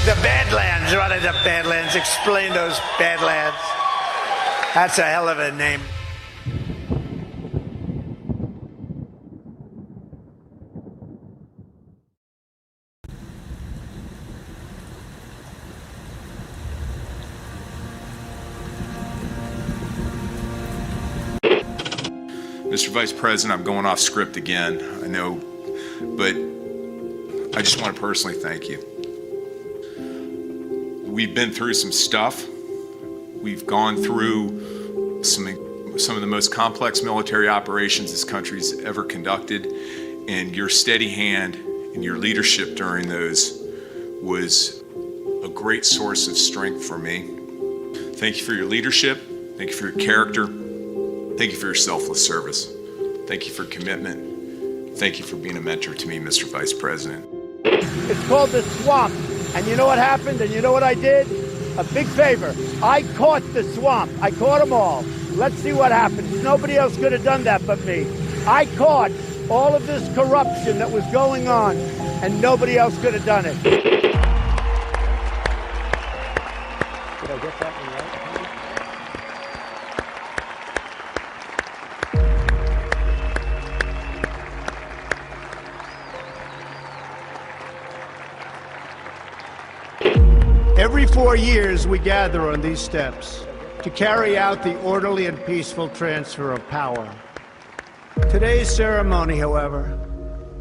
The Badlands. What are the Badlands? Explain those Badlands. That's a hell of a name. Mr. Vice President, I'm going off script again, I know, but I just want to personally thank you. We've been through some stuff. We've gone through some of the most complex military operations this country's ever conducted, and your steady hand and your leadership during those was a great source of strength for me. Thank you for your leadership. Thank you for your character. Thank you for your selfless service. Thank you for commitment. Thank you for being a mentor to me, Mr. Vice President. It's called the swamp. And you know what happened? And you know what I did? A big favor. I caught the swamp. I caught them all. Let's see what happens. Nobody else could have done that but me. I caught all of this corruption that was going on, and nobody else could have done it. Did I get that one right? Every 4 years, we gather on these steps to carry out the orderly and peaceful transfer of power. Today's ceremony, however,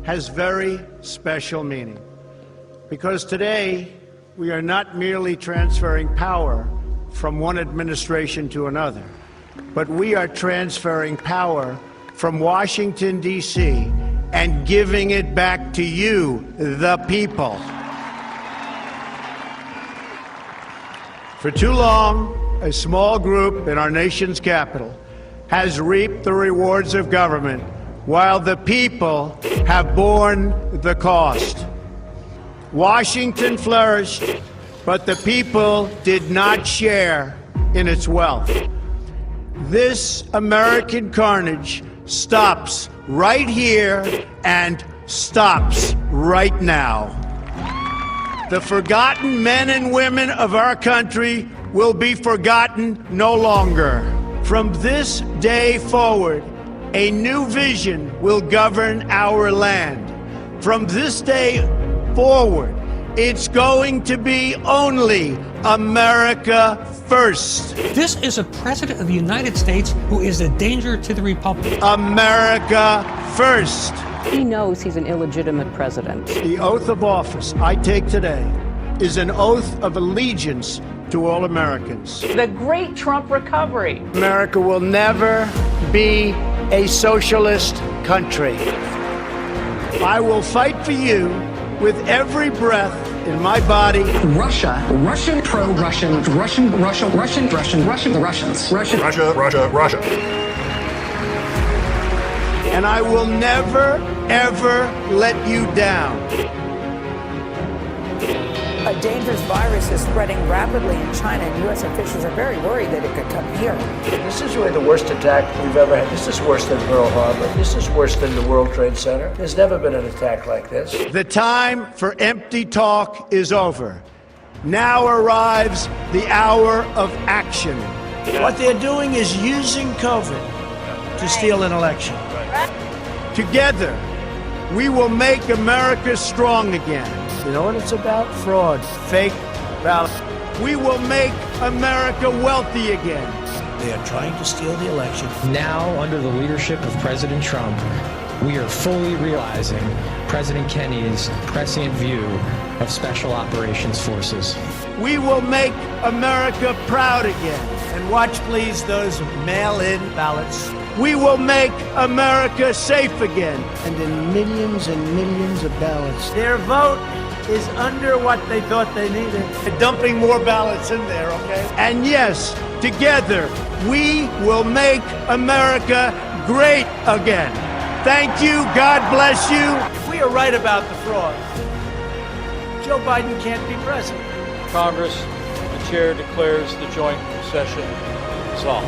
has very special meaning, because today we are not merely transferring power from one administration to another, but we are transferring power from Washington, D.C., and giving it back to you, the people. For too long, a small group in our nation's capital has reaped the rewards of government, while the people have borne the cost. Washington flourished, but the people did not share in its wealth. This American carnage stops right here and stops right now. The forgotten men and women of our country will be forgotten no longer. From this day forward, a new vision will govern our land. From this day forward, it's going to be only America first. This is a president of the United States who is a danger to the Republic. America first. He knows he's an illegitimate president. The oath of office I take today is an oath of allegiance to all Americans. The great Trump recovery. America will never be a socialist country. I will fight for you with every breath in my body. Russia, Russian, pro-Russian, Russian, the Russians. Russia. And I will never, ever let you down. A dangerous virus is spreading rapidly in China, and U.S. officials are very worried that it could come here. This is really the worst attack we've ever had. This is worse than Pearl Harbor. This is worse than the World Trade Center. There's never been an attack like this. The time for empty talk is over. Now arrives the hour of action. What they're doing is using COVID to steal an election. Together, we will make America strong again. You know what it's about? Fraud, fake ballots. We will make America wealthy again. They are trying to steal the election. Now, under the leadership of President Trump, we are fully realizing President Kennedy's prescient view of Special Operations Forces. We will make America proud again. And watch, please, those mail-in ballots. We will make America safe again. And in millions and millions of ballots. Their vote is under what they thought they needed. They're dumping more ballots in there, okay? And yes, together, we will make America great again. Thank you. God bless you. If we are right about the fraud, Joe Biden can't be president. Congress, the chair declares the joint session dissolved.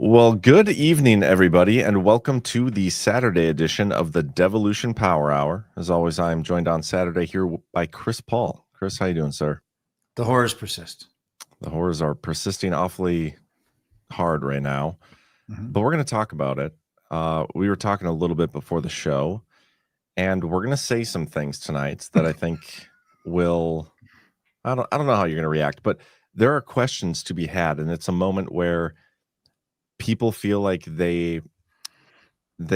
Well, good evening, everybody, and welcome to the Saturday edition of the Devolution Power Hour. As always, I am joined on Saturday here by Chris Paul. Chris, how you doing, sir? The horrors persist. The horrors are persisting awfully hard right now, but we're going to talk about it. We were talking a little bit before the show, and we're going to say some things tonight that I think will, I don't know how you're going to react, but there are questions to be had, and it's a moment where people feel like they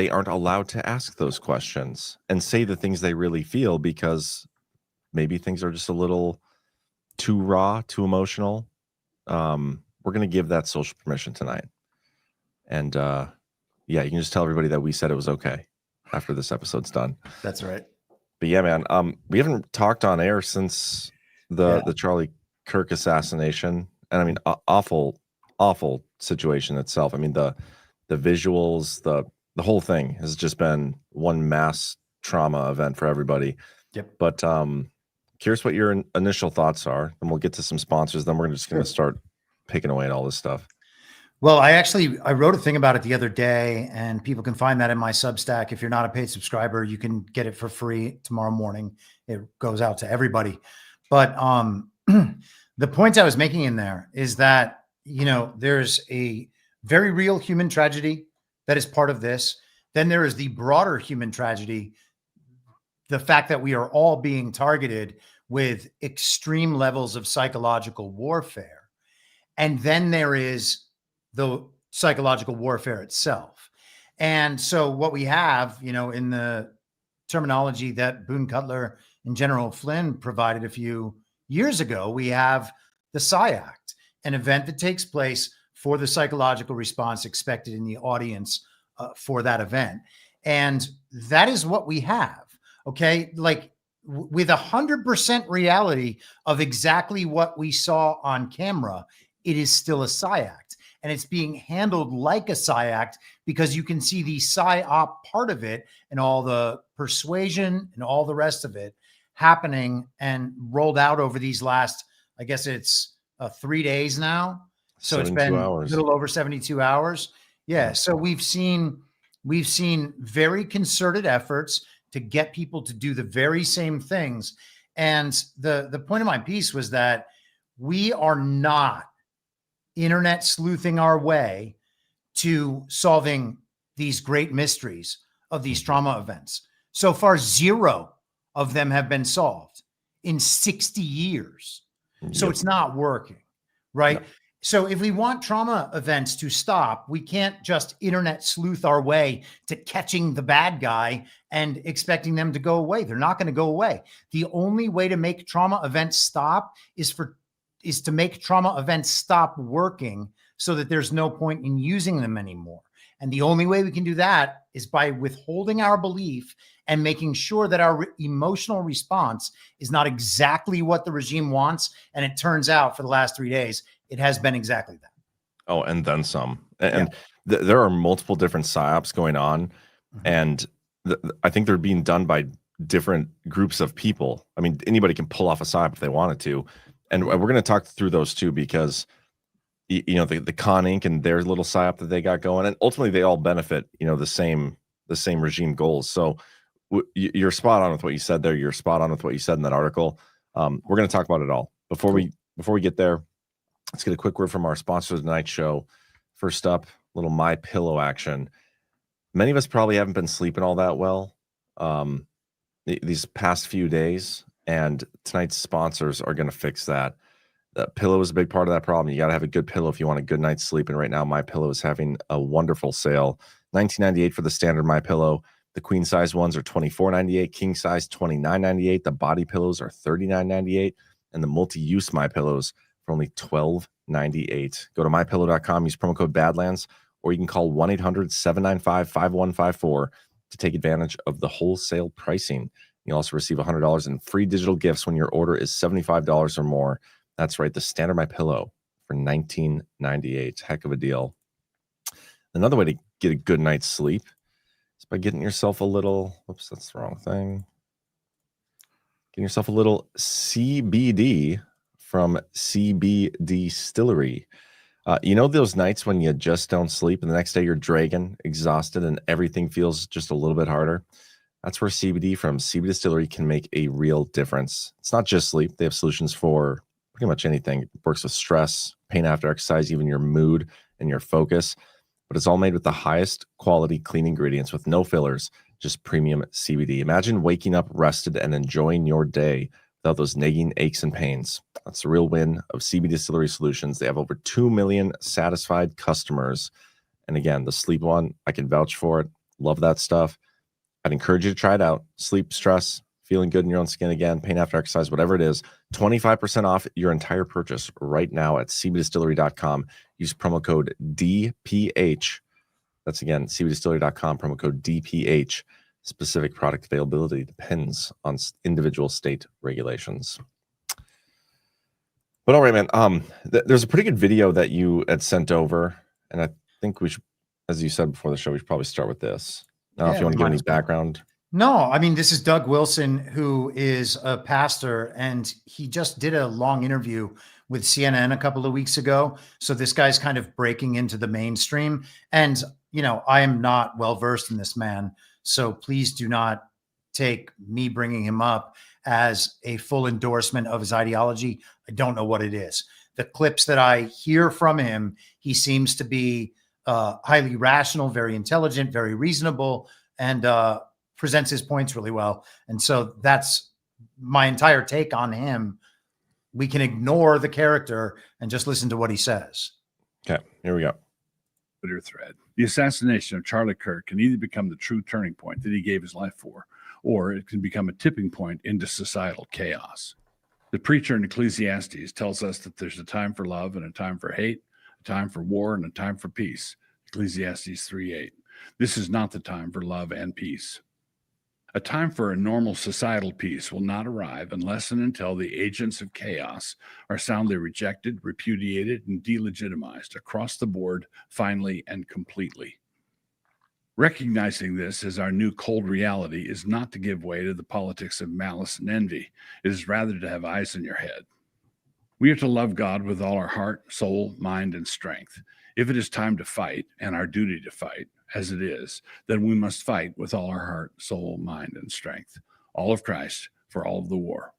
aren't allowed to ask those questions and say the things they really feel because maybe things are just a little too raw, too emotional. We're going to give that social permission tonight. And yeah, you can just tell everybody that we said it was okay after this episode's done. That's right. But yeah, man, we haven't talked on air since the Charlie Kirk assassination. And I mean, awful situation itself. I mean, the visuals, the whole thing has just been one mass trauma event for everybody. Yep. But curious what your initial thoughts are, and we'll get to some sponsors. Then we're just going to start picking away at all this stuff. Well, I wrote a thing about it the other day, and people can find that in my Substack. If you're not a paid subscriber, you can get it for free tomorrow morning. It goes out to everybody. But the point I was making in there is that, you know, there's a very real human tragedy that is part of this. Then there is the broader human tragedy, the fact that we are all being targeted with extreme levels of psychological warfare. And then there is the psychological warfare itself. And so what we have, you know, in the terminology that Boone Cutler and General Flynn provided a few years ago, we have the Psy Act, an event that takes place for the psychological response expected in the audience for that event. And that is what we have. Okay. Like with 100% reality of exactly what we saw on camera, it is still a Psy Act, and it's being handled like a Psy Act because you can see the Psyop part of it and all the persuasion and all the rest of it happening and rolled out over these last, I guess it's 3 days now. So it's been a little over 72 hours. Yeah. So we've seen very concerted efforts to get people to do the very same things. And the point of my piece was that we are not internet sleuthing our way to solving these great mysteries of these trauma events. So far, 0 of them have been solved in 60 years. So it's not working, right? Yep. So if we want trauma events to stop, we can't just internet sleuth our way to catching the bad guy and expecting them to go away. They're not going to go away. The only way to make trauma events stop is to make trauma events stop working so that there's no point in using them anymore. And the only way we can do that is by withholding our belief and making sure that our emotional response is not exactly what the regime wants. And it turns out for the last 3 days, it has been exactly that. Oh, and then some. And there are multiple different psyops going on. And I think they're being done by different groups of people. I mean, anybody can pull off a psyop if they wanted to. And we're going to talk through those too, because you know, the Con Inc. and their little psyop that they got going, and ultimately they all benefit, you know, the same regime goals. So you're spot on with what you said there. You're spot on with what you said in that article. We're going to talk about it all. Before we get there, let's get a quick word from our sponsor of tonight's show. First up, little MyPillow action. Many of us probably haven't been sleeping all that well these past few days, and tonight's sponsors are going to fix that. The pillow is a big part of that problem. You got to have a good pillow if you want a good night's sleep. And right now, MyPillow is having a wonderful sale. $19.98 for the standard MyPillow. The queen size ones are $24.98. King size $29.98. The body pillows are $39.98, and the multi-use MyPillows for only $12.98. Go to mypillow.com. Use promo code Badlands, or you can call 1-800-795-5154 to take advantage of the wholesale pricing. You'll also receive $100 in free digital gifts when your order is $75 or more. That's right, the standard MyPillow for $19.98. Heck of a deal. Another way to get a good night's sleep is by getting yourself a little, oops, that's the wrong thing. Getting yourself a little CBD from CBDistillery. You know those nights when you just don't sleep and the next day you're dragging, exhausted, and everything feels just a little bit harder? That's where CBD from CBDistillery can make a real difference. It's not just sleep. They have solutions for pretty much anything. It works with stress, pain after exercise, even your mood and your focus. But it's all made with the highest quality clean ingredients with no fillers, just premium CBD. Imagine waking up rested and enjoying your day without those nagging aches and pains. That's the real win of CBDistillery solutions. They have over 2 million satisfied customers. And again, the sleep one, I can vouch for it. Love that stuff. I'd encourage you to try it out. Sleep, stress, feeling good in your own skin again, pain after exercise, whatever it is. 25% off your entire purchase right now at CBDistillery.com. Use promo code DPH. That's again, CBDistillery.com, promo code DPH. Specific product availability depends on individual state regulations. But all right, man. There's a pretty good video that you had sent over, and I think we should, as you said before the show, we should probably start with this. I don't know if you want to give any background. No, I mean, this is Doug Wilson, who is a pastor, and he just did a long interview with CNN a couple of weeks ago. So this guy's kind of breaking into the mainstream. And, you know, I am not well-versed in this man. So please do not take me bringing him up as a full endorsement of his ideology. I don't know what it is. The clips that I hear from him, he seems to be highly rational, very intelligent, very reasonable, and presents his points really well. And so that's my entire take on him. We can ignore the character and just listen to what he says. Okay, here we go. Twitter thread. The assassination of Charlie Kirk can either become the true turning point that he gave his life for, or it can become a tipping point into societal chaos. The preacher in Ecclesiastes tells us that there's a time for love and a time for hate, a time for war and a time for peace. Ecclesiastes 3:8. This is not the time for love and peace. A time for a normal societal peace will not arrive unless and until the agents of chaos are soundly rejected, repudiated, and delegitimized across the board, finally and completely. Recognizing this as our new cold reality is not to give way to the politics of malice and envy. It is rather to have eyes in your head. We are to love God with all our heart, soul, mind, and strength. If it is time to fight, and our duty to fight, as it is, then we must fight with all our heart, soul, mind, and strength. All of Christ for all of the war.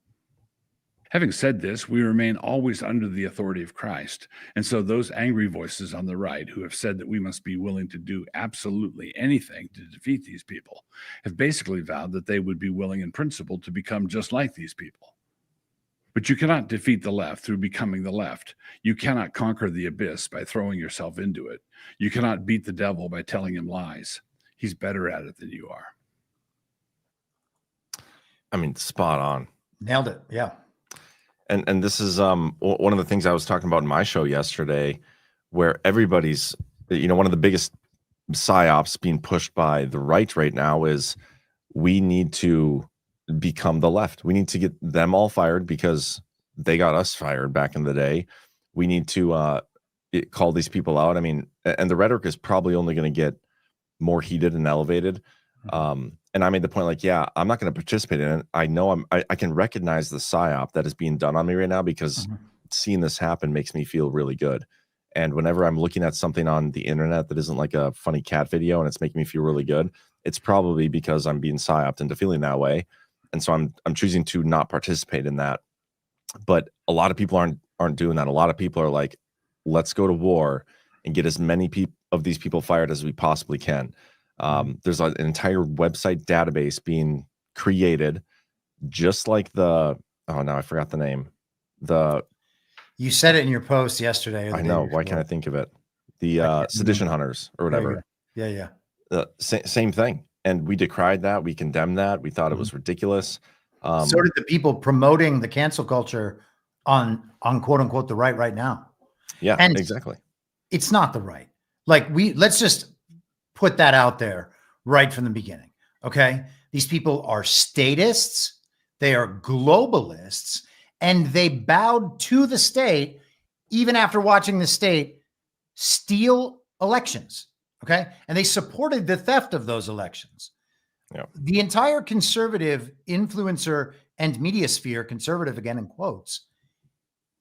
Having said this, we remain always under the authority of Christ. And so those angry voices on the right who have said that we must be willing to do absolutely anything to defeat these people have basically vowed that they would be willing in principle to become just like these people. But you cannot defeat the left through becoming the left. You cannot conquer the abyss by throwing yourself into it. You cannot beat the devil by telling him lies. He's better at it than you are. I mean, spot on. Nailed it. Yeah. And this is one of the things I was talking about in my show yesterday, where everybody's, you know, one of the biggest psyops being pushed by the right now is we need to become the left. We need to get them all fired because they got us fired back in the day. We need to call these people out. I mean, and the rhetoric is probably only going to get more heated and elevated. And I made the point, like, yeah, I'm not going to participate in it. I know I can recognize the psyop that is being done on me right now because seeing this happen makes me feel really good. And whenever I'm looking at something on the internet that isn't like a funny cat video and it's making me feel really good, it's probably because I'm being psyoped into feeling that way. And so I'm choosing to not participate in that. But a lot of people aren't doing that. A lot of people are like, let's go to war and get as many of these people fired as we possibly can. There's an entire website database being created, just like oh no, I forgot the name. You said it in your post yesterday. I know. Why can't I think of it? The sedition hunters or whatever. Yeah. Same thing. And we decried that. We condemned that. We thought it was ridiculous. So did the people promoting the cancel culture on quote unquote the right now. Yeah, and exactly. It's not the right. Like let's just put that out there right from the beginning. Okay. These people are statists. They are globalists, and they bowed to the state even after watching the state steal elections. Okay. And they supported the theft of those elections. Yeah. The entire conservative influencer and media sphere, conservative again in quotes,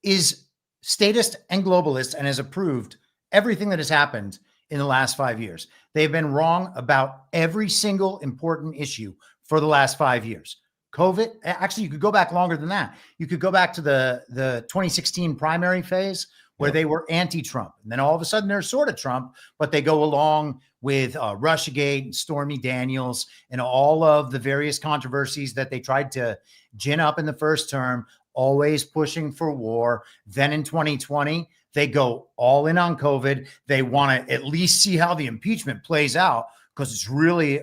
is statist and globalist and has approved everything that has happened in the last 5 years. They've been wrong about every single important issue for the last 5 years. COVID, actually, you could go back longer than that. You could go back to the 2016 primary phase where they were anti-Trump. And then all of a sudden they're sort of Trump, but they go along with Russiagate and Stormy Daniels and all of the various controversies that they tried to gin up in the first term, always pushing for war. Then in 2020, they go all in on COVID. They want to at least see how the impeachment plays out because it's really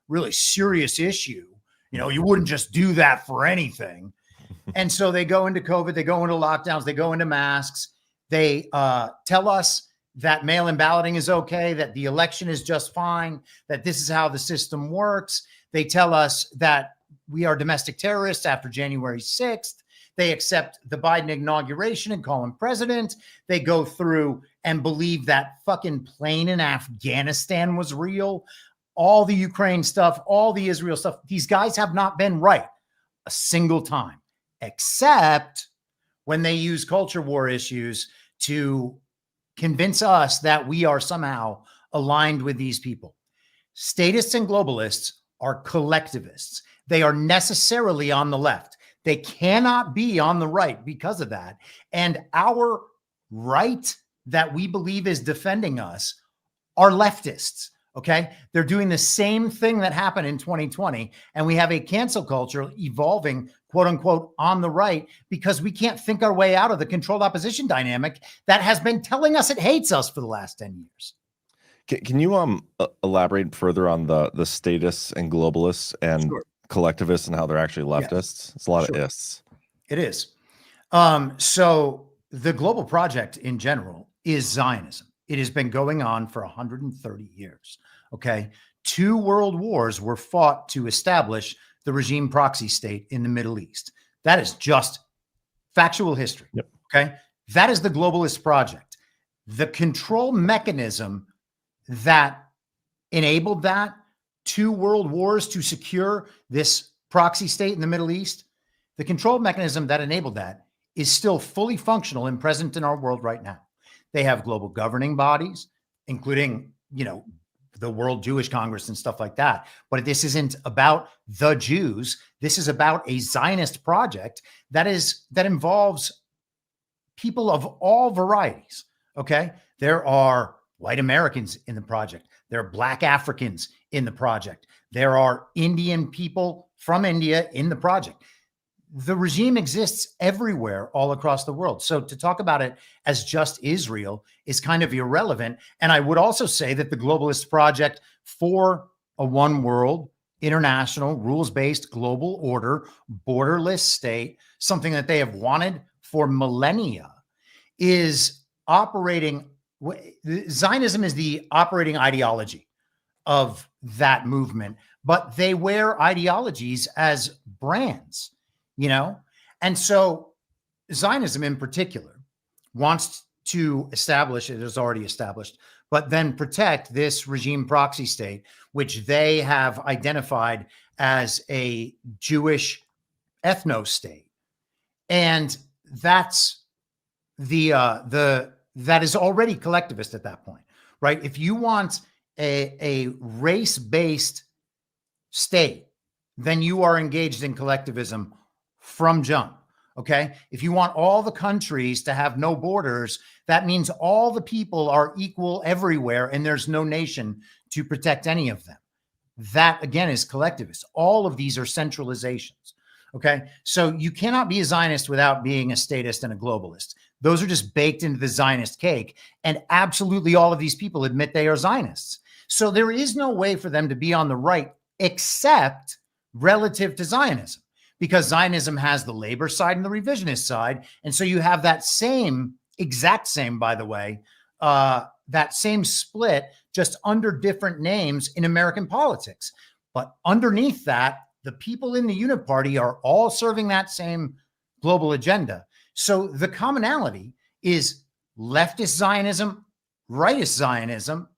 really serious issue. You know, you wouldn't just do that for anything. And so they go into COVID, they go into lockdowns, they go into masks. They tell us that mail-in balloting is okay, that the election is just fine, that this is how the system works. They tell us that we are domestic terrorists after January 6th. They accept the Biden inauguration and call him president. They go through and believe that fucking plane in Afghanistan was real. All the Ukraine stuff, all the Israel stuff. These guys have not been right a single time, except when they use culture war issues to convince us that we are somehow aligned with these people. Statists and globalists are collectivists. They are necessarily on the left. They cannot be on the right because of that. And our right that we believe is defending us are leftists. Okay. They're doing the same thing that happened in 2020. And we have a cancel culture evolving, quote unquote, on the right, because we can't think our way out of the controlled opposition dynamic that has been telling us it hates us for the last 10 years. Can you elaborate further on the statists and globalists and collectivists and how they're actually leftists? Yes. It's a lot of ists. It is. So the global project in general is Zionism. It has been going on for 130 years. Okay. 2 world wars were fought to establish the regime proxy state in the Middle East. That is just factual history. Yep. Okay. That is the globalist project. The control mechanism that enabled that 2 world wars to secure this proxy state in the Middle East, the control mechanism that enabled that is still fully functional and present in our world right now. They have global governing bodies, including, you know, the World Jewish Congress and stuff like that. But this isn't about the Jews. This is about a Zionist project that involves people of all varieties. Okay. There are white Americans in the project. There are Black Africans in the project. There are Indian people from India in the project. The regime exists everywhere, all across the world. So to talk about it as just Israel is kind of irrelevant. And I would also say that the globalist project for a one world, international, rules-based global order, borderless state, something that they have wanted for millennia, is operating. Zionism is the operating ideology of that movement, but they wear ideologies as brands. You know, and so Zionism in particular wants to establish, it is already established, but then protect this regime proxy state, which they have identified as a Jewish ethno state. And that's that is already collectivist at that point, right? If you want a race-based state, then you are engaged in collectivism from jump. Okay. If you want all the countries to have no borders, that means all the people are equal everywhere and there's no nation to protect any of them. That again is collectivist. All of these are centralizations. Okay. So you cannot be a Zionist without being a statist and a globalist. Those are just baked into the Zionist cake. And absolutely all of these people admit they are Zionists. So there is no way for them to be on the right except relative to Zionism. Because Zionism has the labor side and the revisionist side. And so you have that exact same, by the way, that same split just under different names in American politics. But underneath that, the people in the Uniparty are all serving that same global agenda. So the commonality is leftist Zionism, rightist Zionism.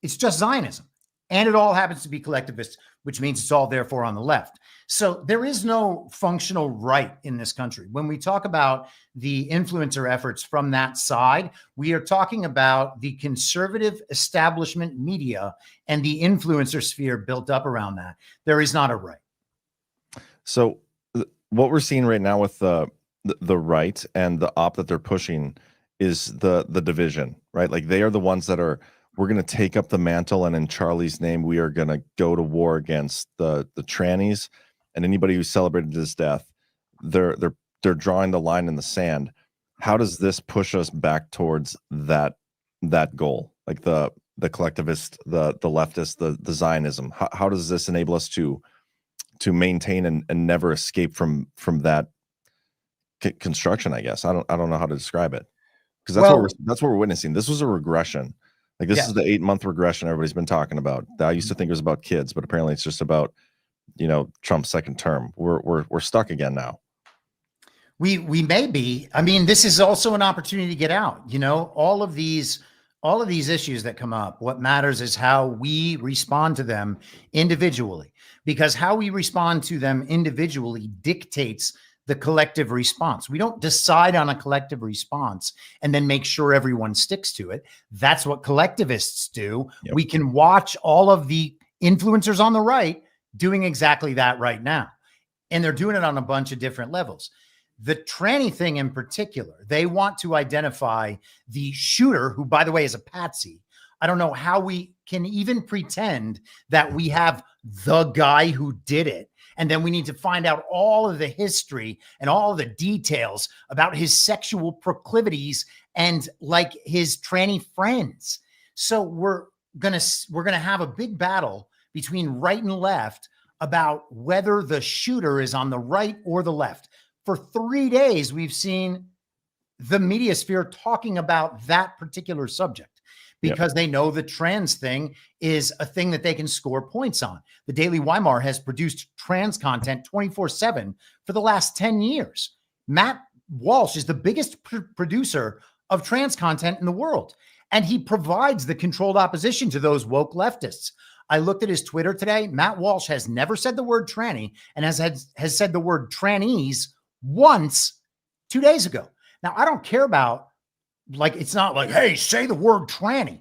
It's just Zionism. And it all happens to be collectivist which means it's all therefore on the left. So there is no functional right in this country. When we talk about the influencer efforts from that side, we are talking about the conservative establishment media and the influencer sphere built up around that. There is not a right. So what we're seeing right now with the right and the op that they're pushing is the division, right? Like they are the ones that are, we're going to take up the mantle, and in Charlie's name, we are going to go to war against the trannies and anybody who celebrated his death. They're drawing the line in the sand. How does this push us back towards that goal? Like the collectivist, the leftist, the Zionism. How does this enable us to maintain and never escape from that construction? I guess I don't know how to describe it, because that's what we're witnessing. This was a regression. Like this is the 8-month regression everybody's been talking about. I used to think it was about kids, but apparently it's just about, Trump's second term. We're stuck again now. We may be. I mean, this is also an opportunity to get out. All of these issues that come up, what matters is how we respond to them individually, because how we respond to them individually dictates the collective response. We don't decide on a collective response and then make sure everyone sticks to it. That's what collectivists do. Yep. We can watch all of the influencers on the right doing exactly that right now. And they're doing it on a bunch of different levels. The tranny thing in particular, they want to identify the shooter, who, by the way, is a patsy. I don't know how we can even pretend that we have the guy who did it. And then we need to find out all of the history and all of the details about his sexual proclivities and like his tranny friends. So we're gonna have a big battle between right and left about whether the shooter is on the right or the left. For 3 days, we've seen the media sphere talking about that particular subject, because they know the trans thing is a thing that they can score points on. The Daily Weimar has produced trans content 24/7 for the last 10 years. Matt Walsh is the biggest producer of trans content in the world, and he provides the controlled opposition to those woke leftists. I looked at his Twitter today. Matt Walsh has never said the word tranny and has said the word trannies once 2 days ago. Now, I don't care about, it's not like, hey, say the word tranny.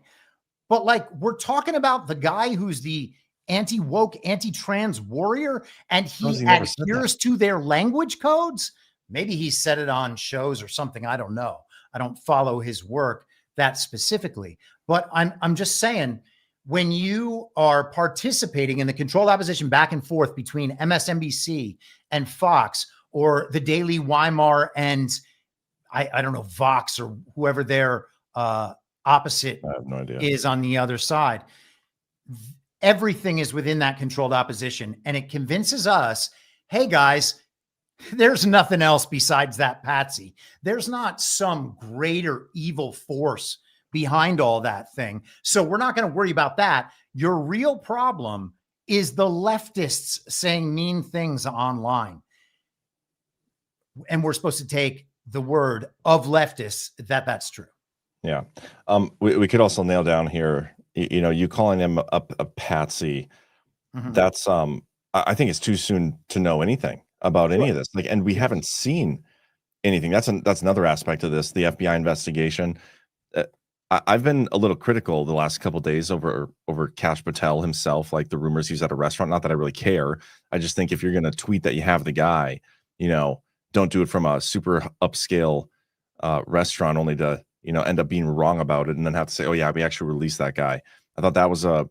But we're talking about the guy who's the anti-woke, anti-trans warrior, and he adheres to their language codes. Maybe he said it on shows or something. I don't know. I don't follow his work that specifically. But I'm just saying, when you are participating in the controlled opposition back and forth between MSNBC and Fox, or the Daily Weimar and I don't know, Vox or whoever their opposite I have no idea. is on the other side. Everything is within that controlled opposition. And it convinces us, hey guys, there's nothing else besides that patsy. There's not some greater evil force behind all that thing. So we're not going to worry about that. Your real problem is the leftists saying mean things online. And we're supposed to take the word of leftists that's true. Yeah. We could also nail down here, you calling him a patsy. Mm-hmm. That's I think it's too soon to know anything about any of this. And we haven't seen anything. That's another aspect of this, the FBI investigation. I've been a little critical the last couple of days over Kash Patel himself, like the rumors he's at a restaurant. Not that I really care. I just think if you're going to tweet that you have the guy, don't do it from a super upscale restaurant only to, end up being wrong about it and then have to say, oh yeah, we actually released that guy. I thought that was a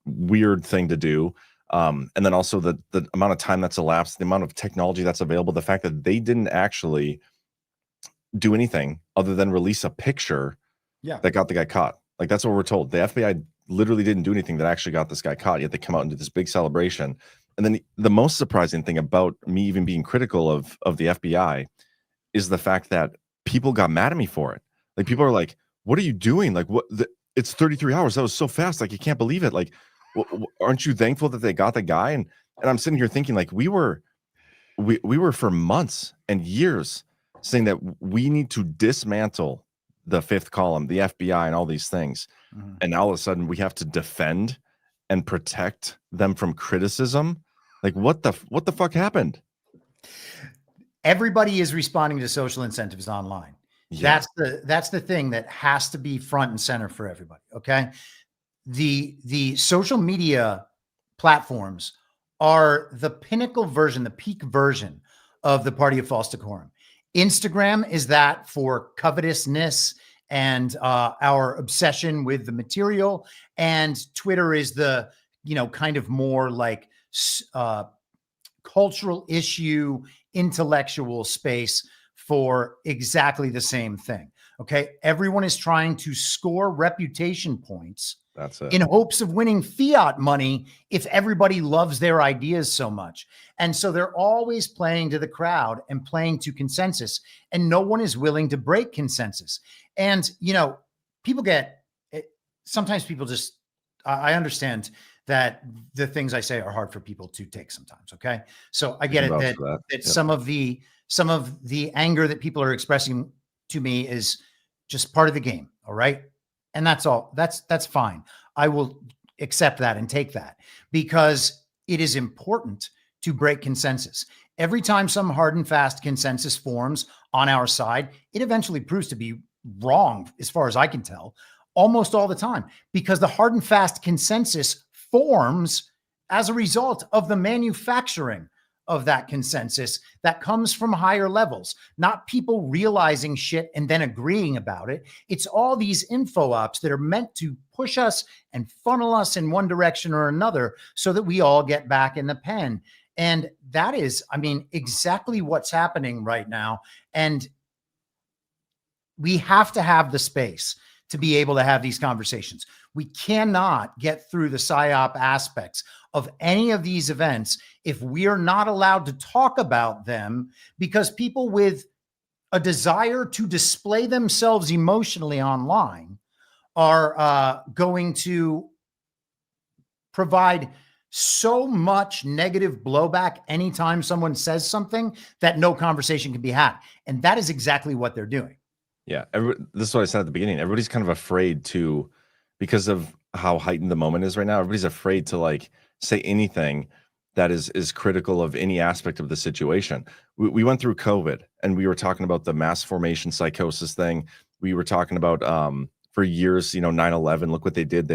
weird thing to do. And then also the amount of time that's elapsed, the amount of technology that's available, the fact that they didn't actually do anything other than release a picture that got the guy caught. Like that's what we're told. The FBI literally didn't do anything that actually got this guy caught, yet they come out and do this big celebration. And then the most surprising thing about me even being critical of the FBI is the fact that people got mad at me for it. Like people are like, what are you doing? Like it's 33 hours. That was so fast. Like you can't believe it. Like, aren't you thankful that they got the guy? And I'm sitting here thinking like we were for months and years saying that we need to dismantle the fifth column, the FBI and all these things. Mm-hmm. And now all of a sudden we have to defend and protect them from criticism. Like what the fuck happened? Everybody is responding to social incentives online. Yeah. That's the thing that has to be front and center for everybody. Okay. The social media platforms are the pinnacle version, the peak version of the party of false decorum. Instagram is that for covetousness and our obsession with the material. And Twitter is the, kind of more like cultural issue, intellectual space for exactly the same thing. Okay. Everyone is trying to score reputation points. That's it. In hopes of winning fiat money if everybody loves their ideas so much. And so they're always playing to the crowd and playing to consensus, and no one is willing to break consensus. And, people sometimes people just, I understand that the things I say are hard for people to take sometimes. Okay. So I get it that Yep. some of the anger that people are expressing to me is just part of the game. All right. And that's all. That's fine. I will accept that and take that because it is important to break consensus. Every time some hard and fast consensus forms on our side, it eventually proves to be wrong, as far as I can tell, almost all the time, because the hard and fast consensus forms as a result of the manufacturing of that consensus that comes from higher levels, not people realizing shit and then agreeing about it. It's all these info ops that are meant to push us and funnel us in one direction or another so that we all get back in the pen. And that is, exactly what's happening right now. And we have to have the space to be able to have these conversations. We cannot get through the psyop aspects of any of these events if we are not allowed to talk about them, because people with a desire to display themselves emotionally online are going to provide so much negative blowback anytime someone says something that no conversation can be had. And that is exactly what they're doing. Yeah. This is what I said at the beginning. Everybody's kind of afraid to, because of how heightened the moment is right now, everybody's afraid to say anything that is critical of any aspect of the situation. We went through COVID and we were talking about the mass formation psychosis thing. We were talking about for years, 9/11, look what they did.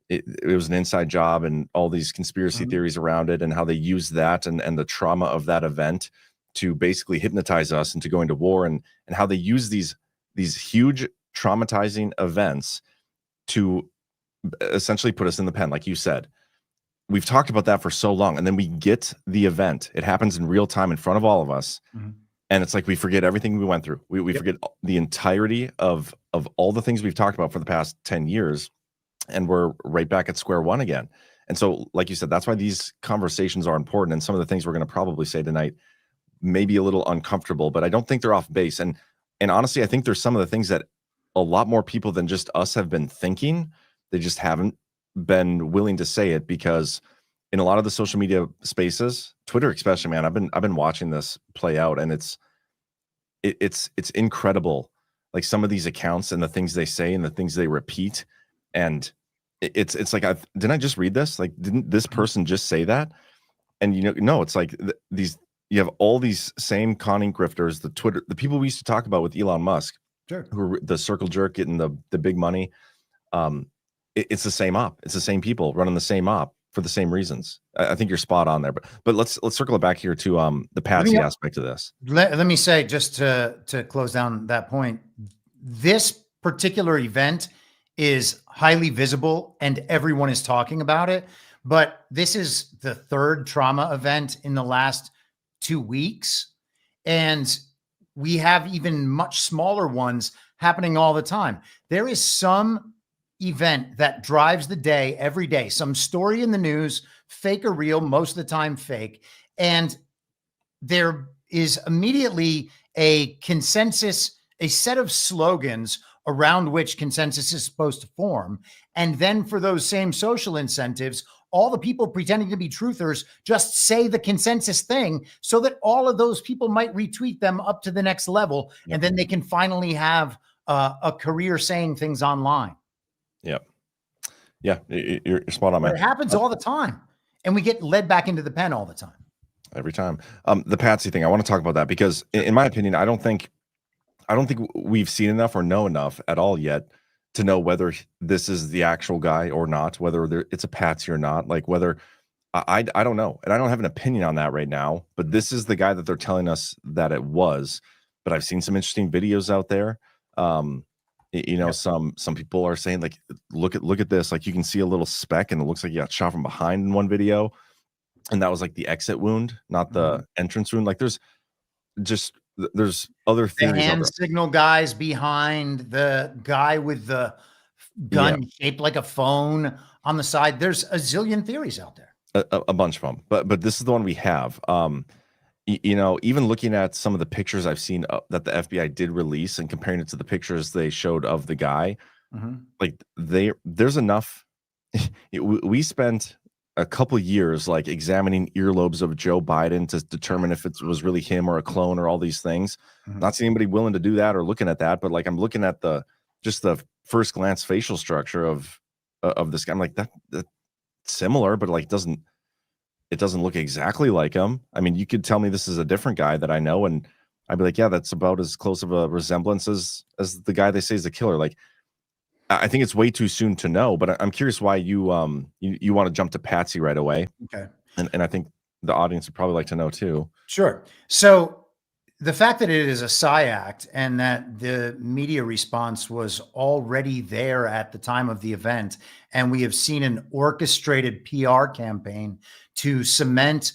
It was an inside job and all these conspiracy theories around it and how they used that and the trauma of that event to basically hypnotize us into going to war, and how they use these huge traumatizing events to essentially put us in the pen. Like you said, we've talked about that for so long, and then we get the event. It happens in real time in front of all of us. And it's like we forget everything we went through. We forget the entirety of all the things we've talked about for the past 10 years, and we're right back at square one again. And so, like you said, that's why these conversations are important. And some of the things we're going to probably say tonight may be a little uncomfortable, but I don't think they're off base. And honestly, I think there's some of the things that a lot more people than just us have been thinking. They just haven't been willing to say it, because in a lot of the social media spaces, Twitter especially, man, I've been watching this play out, and it's incredible. Like some of these accounts and the things they say and the things they repeat, and it's like, didn't I just read this? Like, didn't this person just say that? And no, it's like you have all these same conning grifters, the people we used to talk about with Elon Musk, sure, who are the circle jerk getting the big money. It's the same op. It's the same people running the same op for the same reasons. I think you're spot on there, but let's circle it back here to the Patsy aspect of this. Let me say, just to close down that point, this particular event is highly visible and everyone is talking about it, but this is the third trauma event in the last 2 weeks, and we have even much smaller ones happening all the time. There is some event that drives the day every day, some story in the news, fake or real, most of the time fake, and there is immediately a consensus, a set of slogans around which consensus is supposed to form. And then for those same social incentives, all the people pretending to be truthers just say the consensus thing so that all of those people might retweet them up to the next level. Yep. And then they can finally have a career saying things online. Yep. Yeah, you're spot on, man. But it happens all the time, and we get led back into the pen all the time. Every time. The Patsy thing, I want to talk about that because, in my opinion, I don't think we've seen enough or know enough at all yet to know whether this is the actual guy or not, whether it's a Patsy or not, like whether I don't know, and I don't have an opinion on that right now. But this is the guy that they're telling us that it was. But I've seen some interesting videos out there. Some people are saying, like, look at this, like you can see a little speck and it looks like he got shot from behind in one video, and that was like the exit wound, not the entrance wound. Like there's other theories. The hand signal guys behind, the guy with the gun shaped like a phone on the side. There's a zillion theories out there. A bunch of them, but this is the one we have. Even looking at some of the pictures I've seen that the FBI did release and comparing it to the pictures they showed of the guy, like there's enough. We spent a couple years like examining earlobes of Joe Biden to determine if it was really him or a clone or all these things. Not seeing anybody willing to do that or looking at that, but like I'm looking at the first glance facial structure of this guy. I'm like, that's similar, but like it doesn't look exactly like him. I mean, you could tell me this is a different guy that I know, and I'd be like, yeah, that's about as close of a resemblance as the guy they say is the killer. Like, I think it's way too soon to know, but I'm curious why you want to jump to Patsy right away. Okay. And I think the audience would probably like to know too. Sure. So the fact that it is a PSY and that the media response was already there at the time of the event, and we have seen an orchestrated PR campaign to cement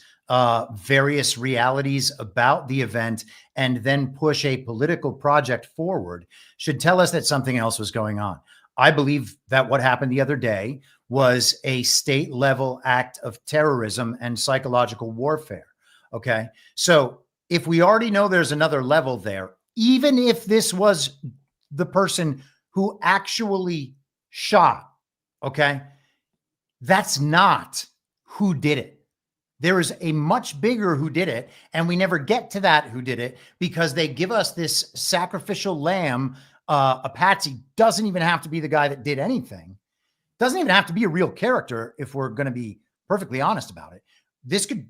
various realities about the event and then push a political project forward, should tell us that something else was going on. I believe that what happened the other day was a state level act of terrorism and psychological warfare. Okay. So if we already know there's another level there, even if this was the person who actually shot, okay, that's not who did it. There is a much bigger who did it, and we never get to that who did it because they give us this sacrificial lamb. A Patsy doesn't even have to be the guy that did anything. Doesn't even have to be a real character if we're going to be perfectly honest about it. This could,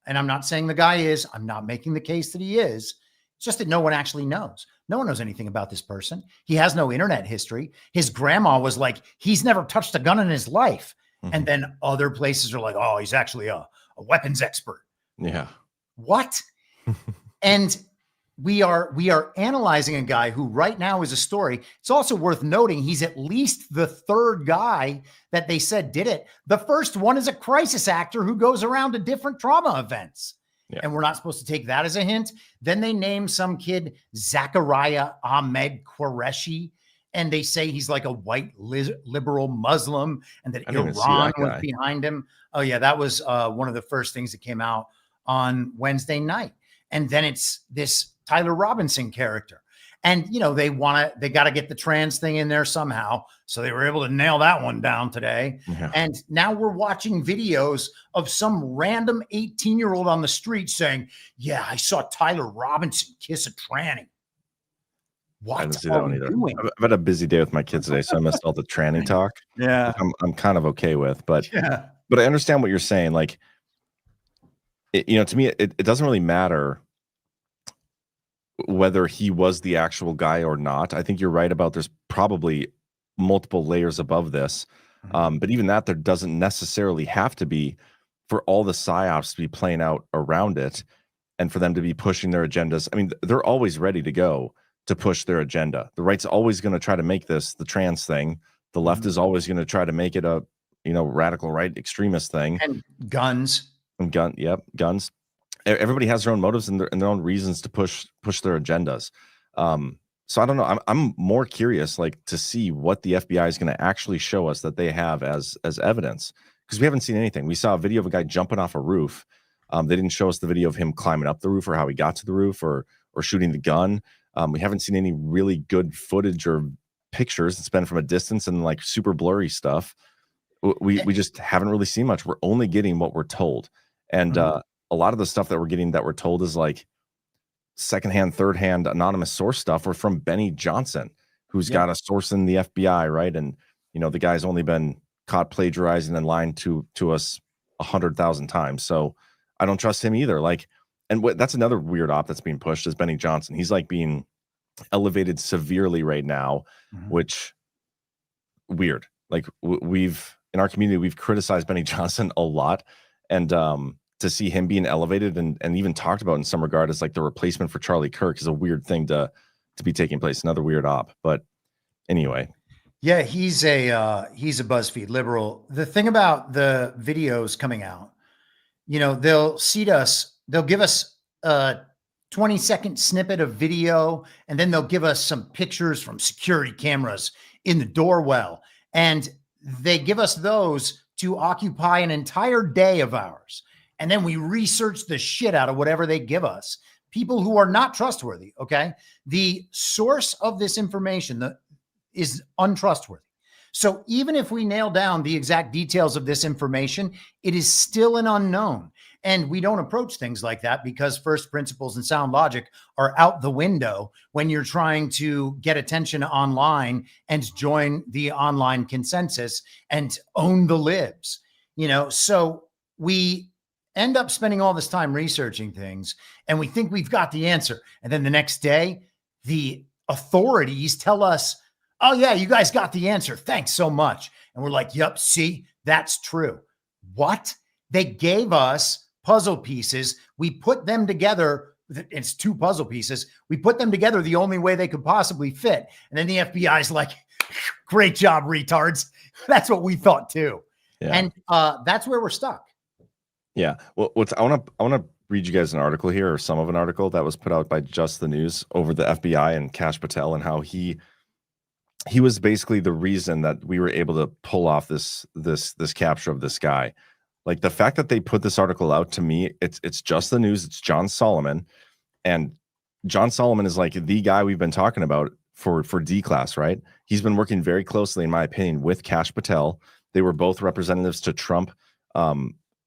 and I'm not saying the guy is, I'm not making the case that he is. It's just that no one actually knows. No one knows anything about this person. He has no internet history. His grandma was like, he's never touched a gun in his life. And then other places are like, oh, he's actually a weapons expert. Yeah. What? And we are analyzing a guy who right now is a story. It's also worth noting he's at least the third guy that they said did it. The first one is a crisis actor who goes around to different trauma events. Yeah. And we're not supposed to take that as a hint. Then they name some kid Zachariah Ahmed Qureshi, and they say he's like a white liberal Muslim and that Iran was behind him. Oh yeah, that was one of the first things that came out on Wednesday night. And then it's this Tyler Robinson character. And, they got to get the trans thing in there somehow. So they were able to nail that one down today. Yeah. And now we're watching videos of some random 18-year-old on the street saying, yeah, I saw Tyler Robinson kiss a tranny. What? I didn't see that one either. I've had a busy day with my kids today, so I missed all the tranny talk. Yeah. I'm kind of okay with, but I understand what you're saying. Like, to me, it doesn't really matter whether he was the actual guy or not. I think you're right about there's probably multiple layers above this. But even that, there doesn't necessarily have to be for all the psyops to be playing out around it and for them to be pushing their agendas. I mean, they're always ready to go to push their agenda. The right's always going to try to make this the trans thing. The left is always going to try to make it a, radical right extremist thing. And guns. And guns. Everybody has their own motives and their own reasons to push their agendas. So I don't know. I'm more curious, like, to see what the FBI is going to actually show us that they have as evidence, because we haven't seen anything. We saw a video of a guy jumping off a roof. They didn't show us the video of him climbing up the roof or how he got to the roof or shooting the gun. We haven't seen any really good footage or pictures. It's been from a distance and like super blurry stuff. We just haven't really seen much. We're only getting what we're told, and a lot of the stuff that we're getting that we're told is like secondhand, third-hand, anonymous source stuff, or from Benny Johnson, who's got a source in the FBI, right? And the guy's only been caught plagiarizing and lying to us 100,000 times. So I don't trust him either. Like, and that's another weird op that's being pushed is Benny Johnson. He's like being elevated severely right now, which weird. Like we've in our community, we've criticized Benny Johnson a lot, and to see him being elevated and even talked about in some regard as like the replacement for Charlie Kirk is a weird thing to be taking place. Another weird op, but anyway. Yeah, he's a BuzzFeed liberal. The thing about the videos coming out, you know, they'll give us a 20-second snippet of video, and then they'll give us some pictures from security cameras in the doorwell. And they give us those to occupy an entire day of ours. And then we research the shit out of whatever they give us. People who are not trustworthy, okay? The source of this information is untrustworthy. So even if we nail down the exact details of this information, it is still an unknown. And we don't approach things like that because first principles and sound logic are out the window when you're trying to get attention online and join the online consensus and own the libs, you know? So we end up spending all this time researching things and we think we've got the answer. And then the next day, the authorities tell us, oh yeah, you guys got the answer. Thanks so much. And we're like, yep, see, that's true. What? They gave us puzzle pieces. We put them together. It's 2 puzzle pieces. We put them together the only way they could possibly fit. And then the FBI is like, great job, retards. That's what we thought too. Yeah. And that's where we're stuck. Yeah. Well, I want to read you guys an article here, or some of an article that was put out by Just the News over the FBI and Kash Patel, and how he was basically the reason that we were able to pull off this capture of this guy. Like the fact that they put this article out, to me, it's Just the News. It's John Solomon, and John Solomon is like the guy we've been talking about for D-Class, right? He's been working very closely, in my opinion, with Kash Patel. They were both representatives to Trump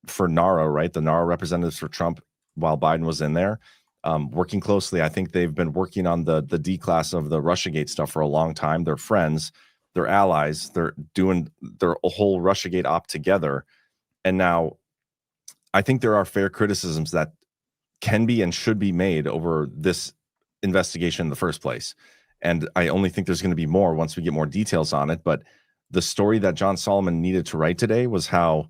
for NARA, right? The NARA representatives for Trump while Biden was in there, working closely. I think they've been working on the D-Class of the Russiagate stuff for a long time. They're friends, they're allies, they're doing their whole Russiagate op together. And now I think there are fair criticisms that can be and should be made over this investigation in the first place. And I only think there's going to be more once we get more details on it. But the story that John Solomon needed to write today was how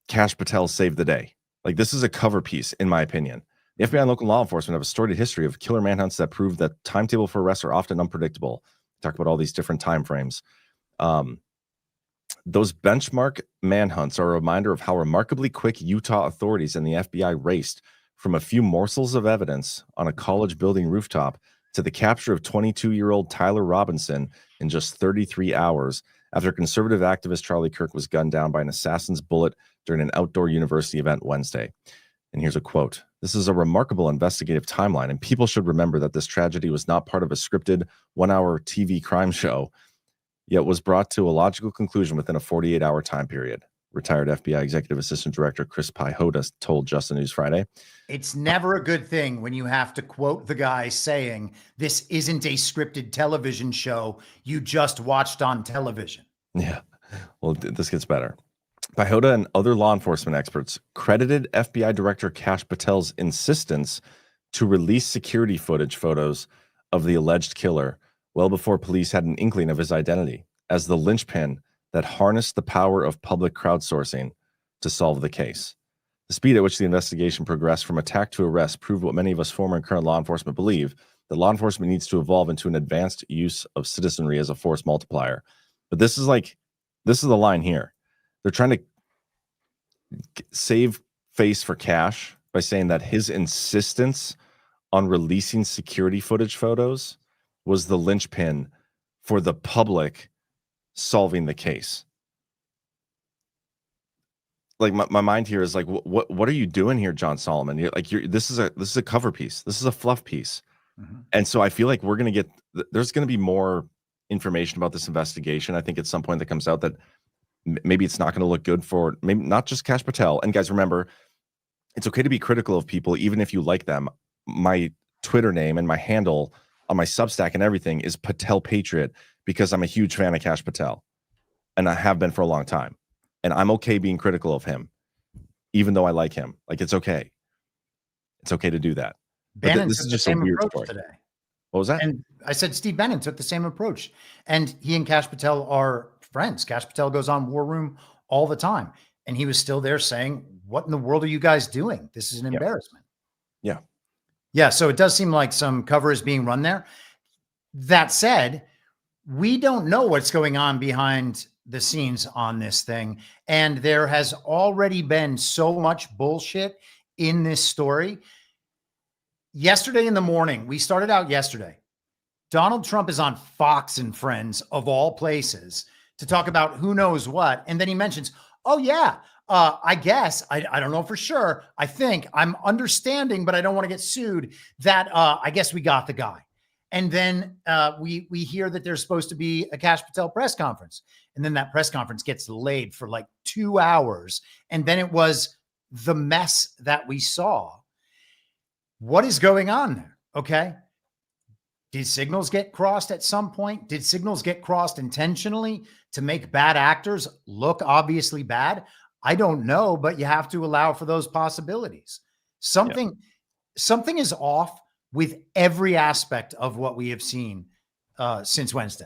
Kash Patel saved the day. Like, this is a cover piece, in my opinion. The FBI and local law enforcement have a storied history of killer manhunts that prove that timetable for arrests are often unpredictable. Talk about all these different time frames. Those benchmark manhunts are a reminder of how remarkably quick Utah authorities and the FBI raced from a few morsels of evidence on a college building rooftop to the capture of 22-year-old Tyler Robinson in just 33 hours after conservative activist Charlie Kirk was gunned down by an assassin's bullet during an outdoor university event Wednesday. And here's a quote. "This is a remarkable investigative timeline, and people should remember that this tragedy was not part of a scripted 1-hour TV crime show, yet was brought to a logical conclusion within a 48-hour time period." Retired FBI Executive Assistant Director Chris Pahoda told Just the News Friday. It's never a good thing when you have to quote the guy saying, "This isn't a scripted television show you just watched on television." Yeah, well, this gets better. Pahoda and other law enforcement experts credited FBI Director Kash Patel's insistence to release security photos of the alleged killer well before police had an inkling of his identity as the linchpin that harnessed the power of public crowdsourcing to solve the case. The speed at which the investigation progressed from attack to arrest proved what many of us former and current law enforcement believe, that law enforcement needs to evolve into an advanced use of citizenry as a force multiplier. But this is the line here. They're trying to save face for Kash by saying that his insistence on releasing security footage photos was the linchpin for the public solving the case. Like, my mind here is like, what are you doing here, John Solomon? This is a cover piece. This is a fluff piece. Mm-hmm. And so I feel like there's going to be more information about this investigation. I think at some point that comes out that maybe it's not going to look good for maybe not just Kash Patel. And guys, remember, it's okay to be critical of people, even if you like them. My Twitter name and my handle on my Substack and everything is Patel Patriot, because I'm a huge fan of Kash Patel. and I have been for a long time. And I'm okay being critical of him, even though I like him. Like, it's okay. It's okay to do that. Bannon This took is the just a same weird approach story. today. What was that? And I said Steve Bannon took the same approach. And he and Kash Patel are friends. Kash Patel goes on War Room all the time. And he was still there saying, what in the world are you guys doing? This is an embarrassment. Yeah. Yeah. So it does seem like some cover is being run there. That said, we don't know what's going on behind the scenes on this thing. And there has already been so much bullshit in this story. Yesterday in the morning, we started out yesterday. Donald Trump is on Fox and Friends of all places to talk about who knows what. And then he mentions, oh yeah, I guess, I don't know for sure. I think I'm understanding, but I don't want to get sued, that I guess we got the guy. And then we hear that there's supposed to be a Kash Patel press conference. And then that press conference gets delayed for like 2 hours. And then it was the mess that we saw. What is going on there? Okay. Did signals get crossed at some point? Did signals get crossed intentionally to make bad actors look obviously bad? I don't know, but you have to allow for those possibilities. Something is off with every aspect of what we have seen since Wednesday.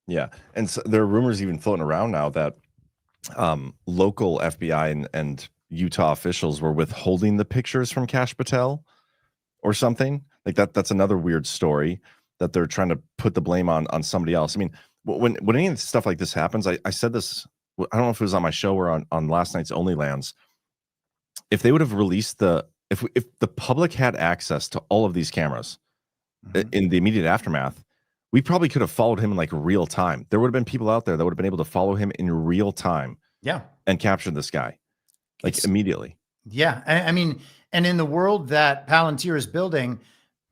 Yeah. And so there are rumors even floating around now that local FBI and Utah officials were withholding the pictures from Kash Patel or something like that. That's another weird story that they're trying to put the blame on somebody else. I mean, when any of stuff like this happens, I said this, I don't know if it was on my show or on last night's Only Lands. If they would have released if the public had access to all of these cameras in the immediate aftermath, we probably could have followed him in like real time. There would have been people out there that would have been able to follow him in real time. Yeah. And capture this guy like immediately. Yeah. I mean, and in the world that Palantir is building,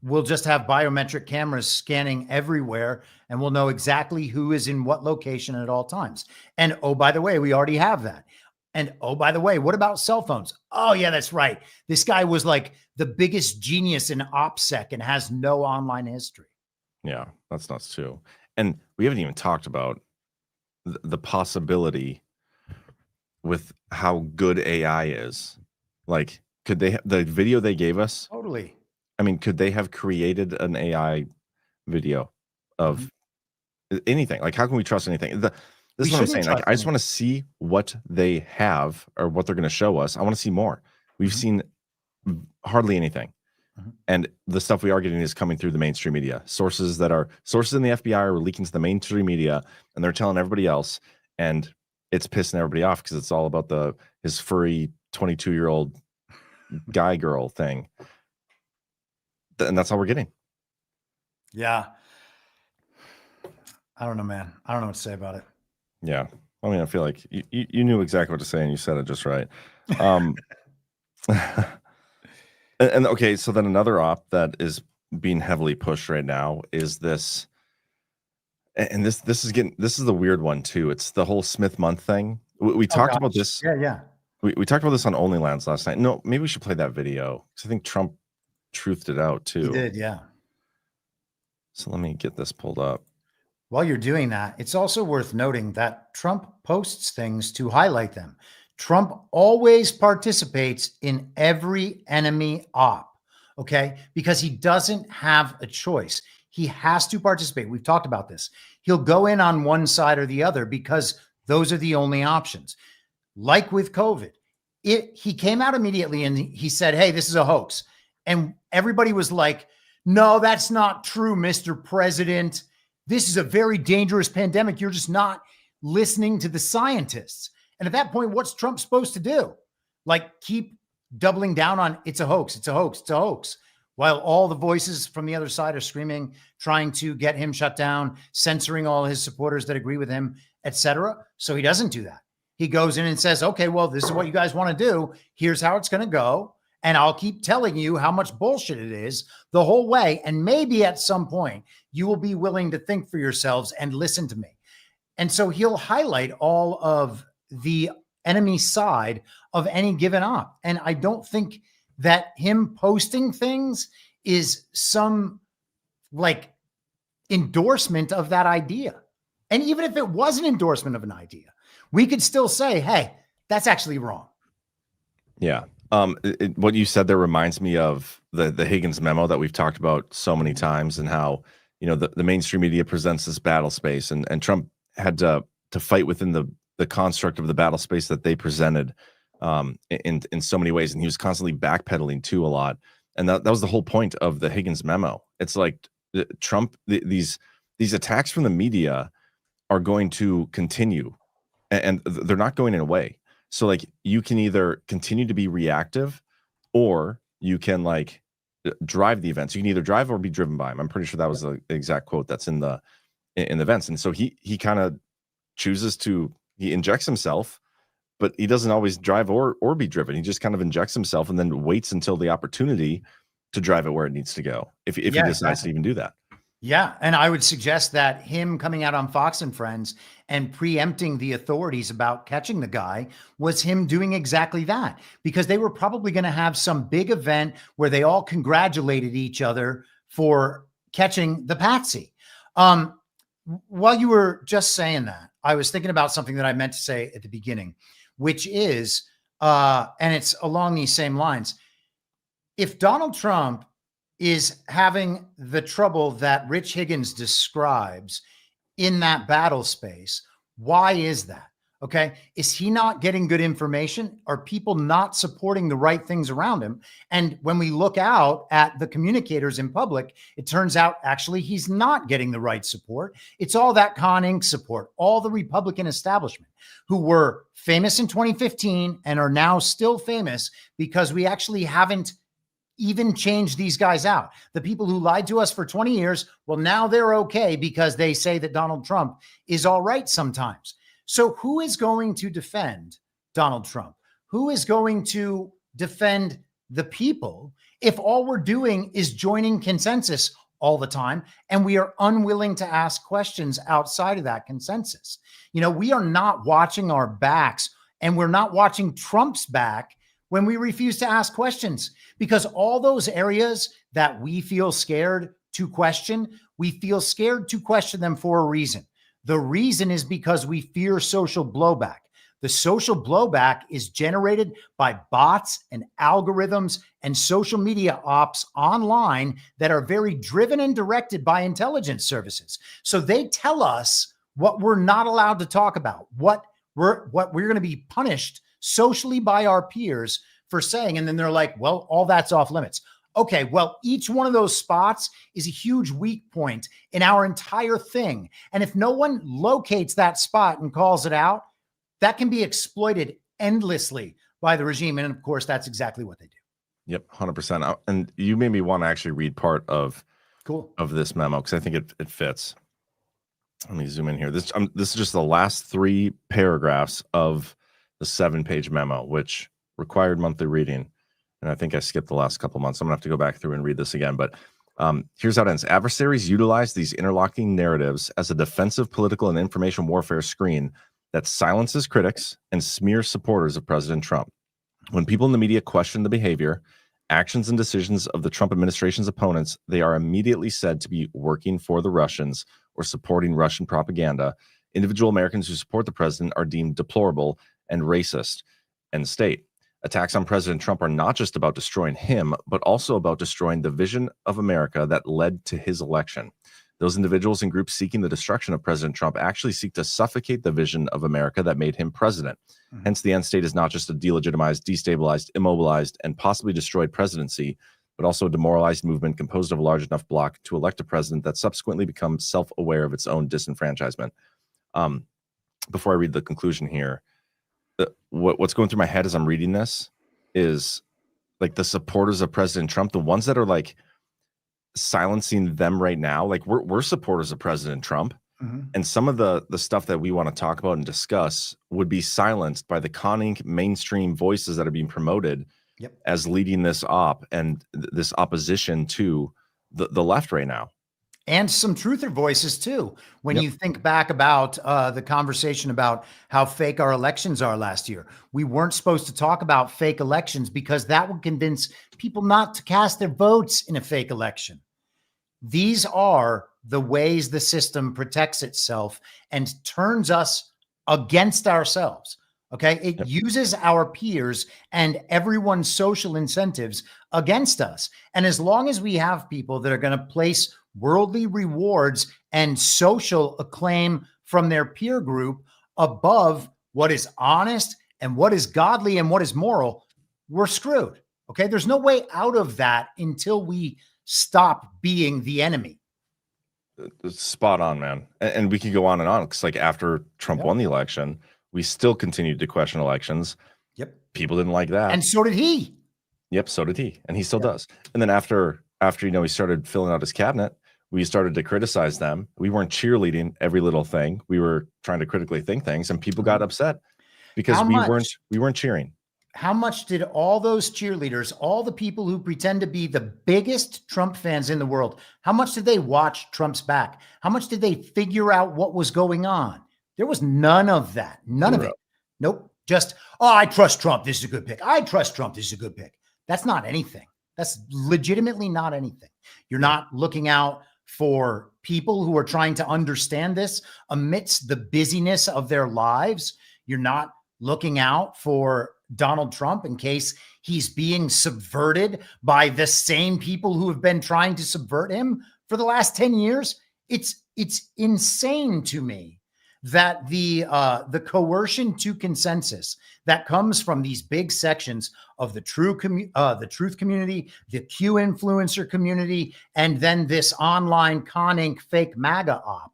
we'll just have biometric cameras scanning everywhere, and we'll know exactly who is in what location at all times. And oh, by the way, we already have that. And oh, by the way, what about cell phones? Oh, yeah, that's right. This guy was like the biggest genius in OPSEC and has no online history. Yeah, that's nuts too. And we haven't even talked about the possibility with how good AI is. Like, could they the video they gave us? Totally. I mean, could they have created an AI video of anything? Like, how can we trust anything? This is what I'm saying. Like, I just want to see what they have or what they're going to show us. I want to see more. We've seen hardly anything. And the stuff we are getting is coming through the mainstream media. Sources in the FBI are leaking to the mainstream media, and they're telling everybody else. And it's pissing everybody off because it's all about his furry 22-year-old guy girl thing. And that's all we're getting. Yeah. I don't know, man. I don't know what to say about it. Yeah. I mean, I feel like you knew exactly what to say and you said it just right. And okay, so then another op that is being heavily pushed right now is this, and this is the weird one too. It's the whole Smith month thing. We talked about this. Yeah. We talked about this on Only Lands last night. No, maybe we should play that video because I think Trump truthed it out too. He did, yeah. So let me get this pulled up. While you're doing that, it's also worth noting that Trump posts things to highlight them. Trump always participates in every enemy op, okay? Because he doesn't have a choice. He has to participate. We've talked about this. He'll go in on one side or the other because those are the only options. Like with COVID, he came out immediately and he said, hey, this is a hoax. And everybody was like, no, that's not true, Mr. President. This is a very dangerous pandemic. You're just not listening to the scientists. And at that point, what's Trump supposed to do? Like, keep doubling down on it's a hoax, it's a hoax, it's a hoax, while all the voices from the other side are screaming, trying to get him shut down, censoring all his supporters that agree with him, etc. So he doesn't do that. He goes in and says, okay, well, this is what you guys want to do. Here's how it's going to go. And I'll keep telling you how much bullshit it is the whole way. And maybe at some point you will be willing to think for yourselves and listen to me. And so he'll highlight all of the enemy side of any given op. And I don't think that him posting things is some like endorsement of that idea. And even if it was an endorsement of an idea, we could still say, hey, that's actually wrong. Yeah. What you said there reminds me of the Higgins memo that we've talked about so many times, and how, the mainstream media presents this battle space, and Trump had to fight within the construct of the battle space that they presented in so many ways. And he was constantly backpedaling too a lot. And that was the whole point of the Higgins memo. It's like Trump, these attacks from the media are going to continue, and they're not going away. So like, you can either continue to be reactive, or you can like drive the events. You can either drive or be driven by them. I'm pretty sure that was the exact quote that's in the events. And so he kind of chooses to, he injects himself, but he doesn't always drive or be driven. He just kind of injects himself and then waits until the opportunity to drive it where it needs to go, if he decides to even do that. Yeah. And I would suggest that him coming out on Fox and Friends and preempting the authorities about catching the guy was him doing exactly that, because they were probably going to have some big event where they all congratulated each other for catching the patsy. While you were just saying that, I was thinking about something that I meant to say at the beginning, which is, and it's along these same lines. If Donald Trump is having the trouble that Rich Higgins describes in that battle space, why is that? Okay. Is he not getting good information? Are people not supporting the right things around him? And when we look out at the communicators in public, it turns out actually he's not getting the right support. It's all that Con Inc. support, all the Republican establishment who were famous in 2015 and are now still famous because we actually haven't even change these guys out. The people who lied to us for 20 years, well, now they're okay because they say that Donald Trump is all right sometimes. So who is going to defend Donald Trump? Who is going to defend the people if all we're doing is joining consensus all the time and we are unwilling to ask questions outside of that consensus? We are not watching our backs, and we're not watching Trump's back when we refuse to ask questions, because all those areas that we feel scared to question, we feel scared to question them for a reason. The reason is because we fear social blowback. The social blowback is generated by bots and algorithms and social media ops online that are very driven and directed by intelligence services. So they tell us what we're not allowed to talk about, what we're going to be punished socially by our peers for saying, and then they're like, well, all that's off limits. Okay, well, each one of those spots is a huge weak point in our entire thing. And if no one locates that spot and calls it out, that can be exploited endlessly by the regime. And of course, that's exactly what they do. Yep, 100%. And you made me want to actually read part of this memo, because I think it fits. Let me zoom in here. This is just the last 3 paragraphs of the 7-page memo, which required monthly reading. And I think I skipped the last couple months. I'm gonna have to go back through and read this again. But here's how it ends. Adversaries utilize these interlocking narratives as a defensive political and information warfare screen that silences critics and smears supporters of President Trump. When people in the media question the behavior, actions, and decisions of the Trump administration's opponents, they are immediately said to be working for the Russians or supporting Russian propaganda. Individual Americans who support the president are deemed deplorable and racist. End state. Attacks on President Trump are not just about destroying him, but also about destroying the vision of America that led to his election. Those individuals and groups seeking the destruction of President Trump actually seek to suffocate the vision of America that made him president. Hence, the end state is not just a delegitimized, destabilized, immobilized, and possibly destroyed presidency, but also a demoralized movement composed of a large enough bloc to elect a president that subsequently becomes self-aware of its own disenfranchisement. Before I read the conclusion here, what's going through my head as I'm reading this is like the supporters of President Trump, the ones that are like silencing them right now. Like we're supporters of President Trump. And some of the stuff that we want to talk about and discuss would be silenced by the Con Inc. mainstream voices that are being promoted as leading this op and this opposition to the left right now. And some truther voices too. When you think back about the conversation about how fake our elections are last year, we weren't supposed to talk about fake elections because that would convince people not to cast their votes in a fake election. These are the ways the system protects itself and turns us against ourselves. Okay. It uses our peers and everyone's social incentives against us. And as long as we have people that are going to place worldly rewards and social acclaim from their peer group above what is honest and what is godly and what is moral, we're screwed. Okay. There's no way out of that until we stop being the enemy. Spot on, man. And we could go on and on. Because like after Trump won the election, we still continued to question elections. Yep. People didn't like that. And so did he. Yep. So did he. And he still does. And then after, he started filling out his cabinet, we started to criticize them. We weren't cheerleading every little thing. We were trying to critically think things, and people got upset because we weren't cheering. How much did all those cheerleaders, all the people who pretend to be the biggest Trump fans in the world, how much did they watch Trump's back? How much did they figure out what was going on? There was none of that. None of it. Nope. Just, oh, I trust Trump. This is a good pick. I trust Trump. This is a good pick. That's not anything. That's legitimately not anything. You're not looking out for people who are trying to understand this amidst the busyness of their lives. You're not looking out for Donald Trump in case he's being subverted by the same people who have been trying to subvert him for the last 10 years. It's insane to me that the coercion to consensus that comes from these big sections of the truth community, the Q influencer community, and then this online conning fake MAGA op,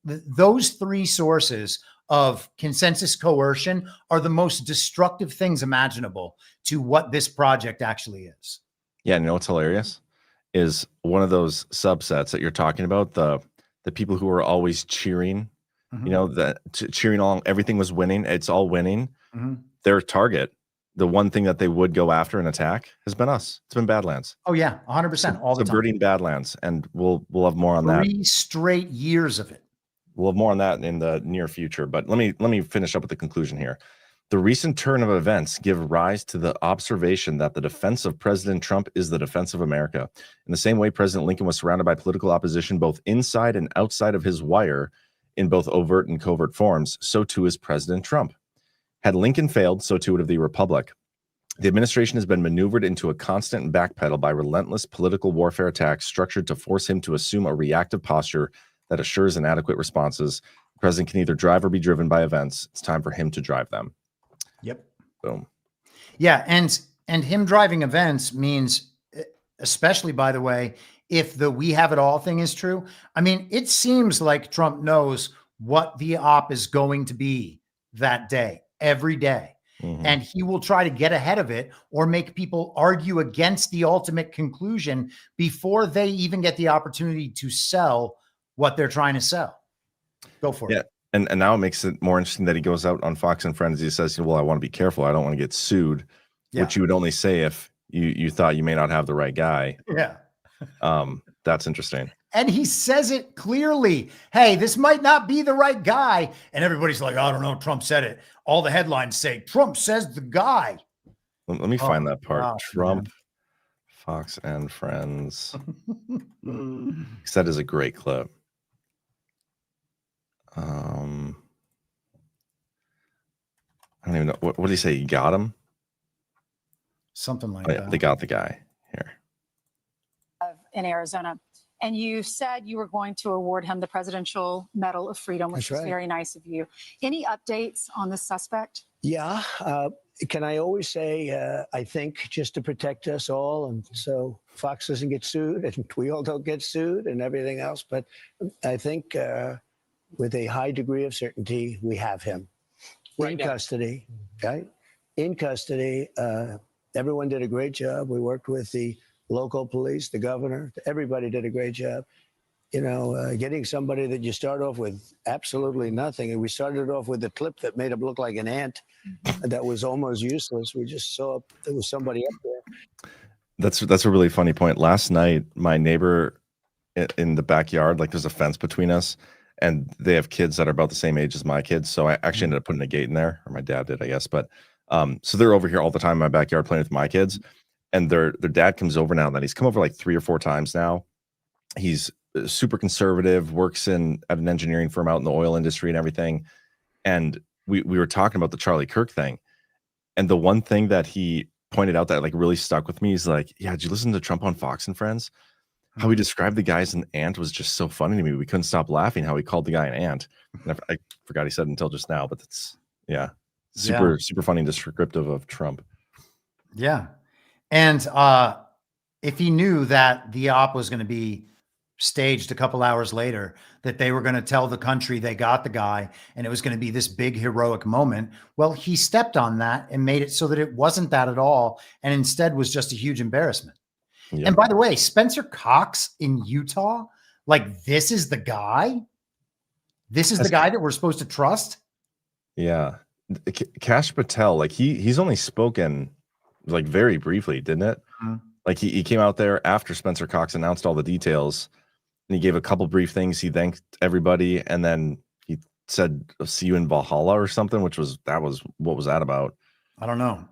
those three sources of consensus coercion are the most destructive things imaginable to what this project actually is. Yeah, you know what's hilarious is one of those subsets that you're talking about, the people who are always cheering, you know, that cheering along, everything was winning, it's all winning. Their target, the one thing that they would go after and attack, has been us. It's been Badlands. Oh yeah, 100%, all the time. Subverting Badlands, and we'll have more on that. 3 straight years of it. We'll have more on that in the near future, but let me finish up with the conclusion here. The recent turn of events give rise to the observation that the defense of President Trump is the defense of America. In the same way President Lincoln was surrounded by political opposition both inside and outside of his wire in both overt and covert forms, so too is President Trump. Had Lincoln failed, so too would have the Republic. The administration has been maneuvered into a constant backpedal by relentless political warfare attacks structured to force him to assume a reactive posture that assures inadequate responses. The president can either drive or be driven by events. It's time for him to drive them. Yep. Boom. Yeah, and him driving events means, especially by the way, if the we have it all thing is true. I mean, it seems like Trump knows what the op is going to be that day, every day. And he will try to get ahead of it or make people argue against the ultimate conclusion before they even get the opportunity to sell what they're trying to sell. Go for it. And now it makes it more interesting that he goes out on Fox and Friends. He says, well, I want to be careful. I don't want to get sued, which you would only say if you thought you may not have the right guy. Yeah. That's interesting. And he says it clearly. Hey, this might not be the right guy. And everybody's like, I don't know. Trump said it. All the headlines say Trump says the guy. Let me find that part. Gosh, Trump, man. Fox and Friends. That is a great clip. I don't even know. What did he say? You got him? Something like that. They got the guy here. In Arizona. And you said you were going to award him the Presidential Medal of Freedom, which is very nice of you. Any updates on this suspect? Yeah. Can I always say, I think, just to protect us all, and so Fox doesn't get sued and we all don't get sued and everything else. But I think with a high degree of certainty, we have him in custody. Okay? In custody. Everyone did a great job. We worked with the local police, the governor, everybody did a great job. You know, getting somebody that you start off with absolutely nothing. And we started off with a clip that made him look like an ant that was almost useless. We just saw there was somebody up there. That's a really funny point. Last night, my neighbor in the backyard, like there's a fence between us, and they have kids that are about the same age as my kids. So I actually ended up putting a gate in there, or my dad did, I guess. But so they're over here all the time in my backyard playing with my kids. And their dad comes over now and then. He's come over like 3 or 4 times now. He's super conservative, works at an engineering firm out in the oil industry and everything. And we were talking about the Charlie Kirk thing, and the one thing that he pointed out that like really stuck with me is like, yeah, did you listen to Trump on Fox and Friends? How he described the guy as an ant was just so funny to me. We couldn't stop laughing how he called the guy an ant. And I forgot he said it until just now, but it's super funny and descriptive of Trump. Yeah. And if he knew that the op was going to be staged a couple hours later, that they were going to tell the country they got the guy and it was going to be this big heroic moment, well, he stepped on that and made it so that it wasn't that at all, and instead was just a huge embarrassment. Yeah. And by the way, Spencer Cox in Utah, like, this is the guy? This is the guy that we're supposed to trust? Yeah. Kash Patel, like he's only spoken like very briefly, didn't it? Mm-hmm. Like he came out there after Spencer Cox announced all the details, and he gave a couple brief things. He thanked everybody, and then he said, "See you in Valhalla" or something, what was that about? I don't know.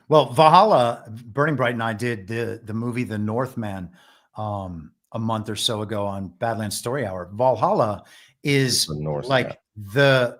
Well, Valhalla, Burning Bright and I did the movie The Northman a month or so ago on Badlands Story Hour. Valhalla is the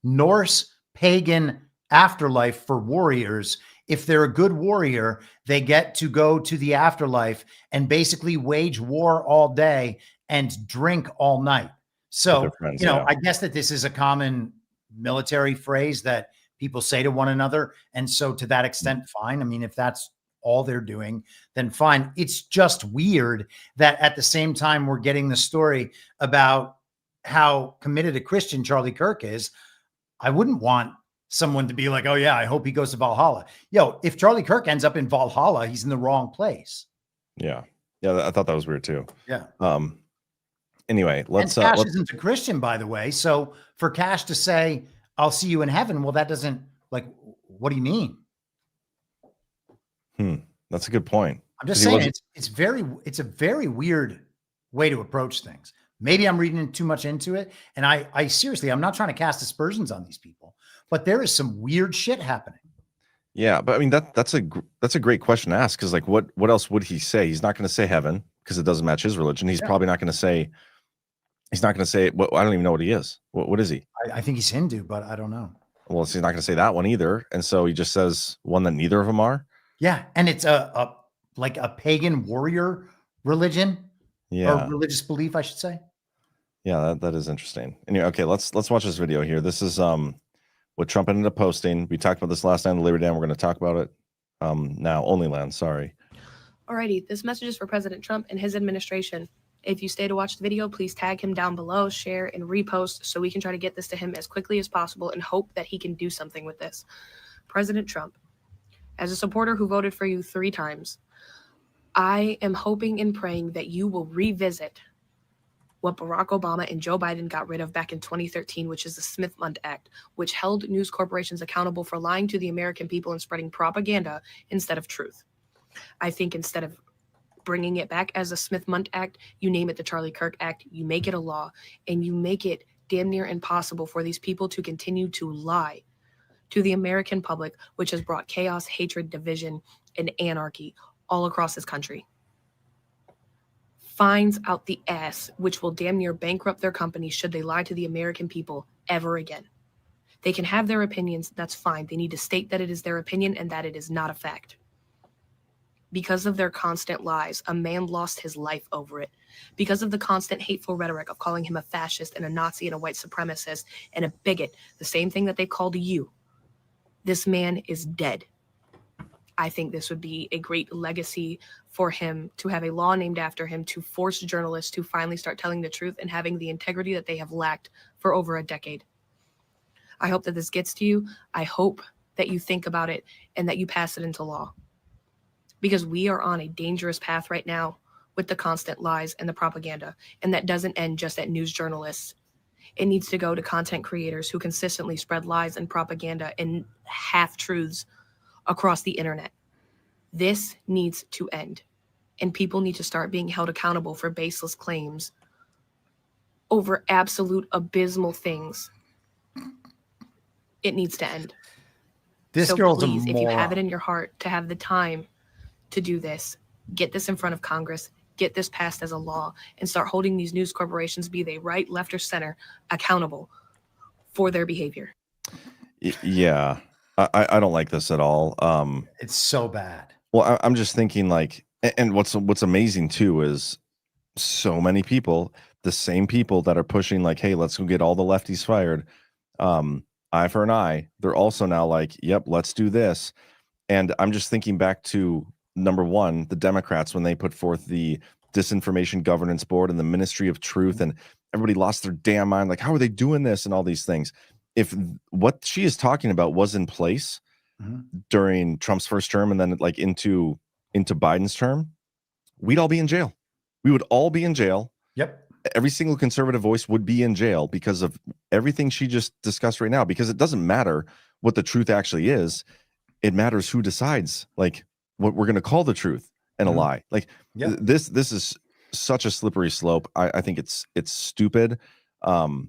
Norse pagan afterlife for warriors. If they're a good warrior, they get to go to the afterlife and basically wage war all day and drink all night. So, friends, I guess that this is a common military phrase that people say to one another. And so to that extent, fine. I mean, if that's all they're doing, then fine. It's just weird that at the same time we're getting the story about how committed a Christian Charlie Kirk is. I wouldn't want someone to be like, oh yeah, I hope he goes to Valhalla. Yo, if Charlie Kirk ends up in Valhalla, he's in the wrong place. Yeah. Yeah. I thought that was weird too. Yeah. Anyway, Kash isn't a Christian, by the way. So for Kash to say, I'll see you in heaven. Well, that doesn't, like, what do you mean? That's a good point. I'm just saying it's a very weird way to approach things. Maybe I'm reading too much into it. And I seriously, I'm not trying to cast aspersions on these people, but there is some weird shit happening. Yeah. But I mean, that's a great question to ask. Cause like, what else would he say? He's not going to say heaven because it doesn't match his religion. He's probably not going to say, I don't even know what he is. What is he? I think he's Hindu, but I don't know. Well, he's not going to say that one either. And so he just says one that neither of them are. Yeah. And it's a pagan warrior religion. Yeah. Or religious belief, I should say. Yeah, that is interesting. Anyway, okay, let's watch this video here. This is what Trump ended up posting. We talked about this last night on the Labor Day, and we're going to talk about it now. Only Land, sorry. Alrighty, this message is for President Trump and his administration. If you stay to watch the video, please tag him down below, share, and repost so we can try to get this to him as quickly as possible and hope that he can do something with this. President Trump, as a supporter who voted for you 3 times, I am hoping and praying that you will revisit what Barack Obama and Joe Biden got rid of back in 2013, which is the Smith-Mundt Act, which held news corporations accountable for lying to the American people and spreading propaganda instead of truth. I think instead of bringing it back as a Smith-Mundt Act, you name it the Charlie Kirk Act, you make it a law, and you make it damn near impossible for these people to continue to lie to the American public, which has brought chaos, hatred, division, and anarchy all across this country. Fines out the ass, which will damn near bankrupt their companies should they lie to the American people ever again. They can have their opinions, that's fine. They need to state that it is their opinion and that it is not a fact. Because of their constant lies, a man lost his life over it. Because of the constant hateful rhetoric of calling him a fascist and a Nazi and a white supremacist and a bigot, the same thing that they called you, this man is dead. I think this would be a great legacy for him to have a law named after him to force journalists to finally start telling the truth and having the integrity that they have lacked for over a decade. I hope that this gets to you. I hope that you think about it and that you pass it into law. Because we are on a dangerous path right now with the constant lies and the propaganda. And that doesn't end just at news journalists. It needs to go to content creators who consistently spread lies and propaganda and half-truths across the internet. This needs to end. And people need to start being held accountable for baseless claims over absolute abysmal things. It needs to end. This girl's please, a if you moron. have it in your heart to have the time to do this, get this in front of Congress, get this passed as a law, and start holding these news corporations, be they right, left, or center, accountable for their behavior. Yeah, I don't like this at all. It's so bad. Well, I'm just thinking like, and what's amazing too is so many people, the same people that are pushing like, hey, let's go get all the lefties fired, eye for an eye. They're also now like, yep, let's do this. And I'm just thinking back to number one, the Democrats, when they put forth the Disinformation Governance Board and the Ministry of Truth, and everybody lost their damn mind. Like, how are they doing this and all these things? If what she is talking about was in place during Trump's first term and then like into Biden's term, we'd all be in jail. We would all be in jail. Yep. Every single conservative voice would be in jail because of everything she just discussed right now, because it doesn't matter what the truth actually is. It matters who decides like what we're going to call the truth and a lie. Like this is such a slippery slope. I think it's stupid. There's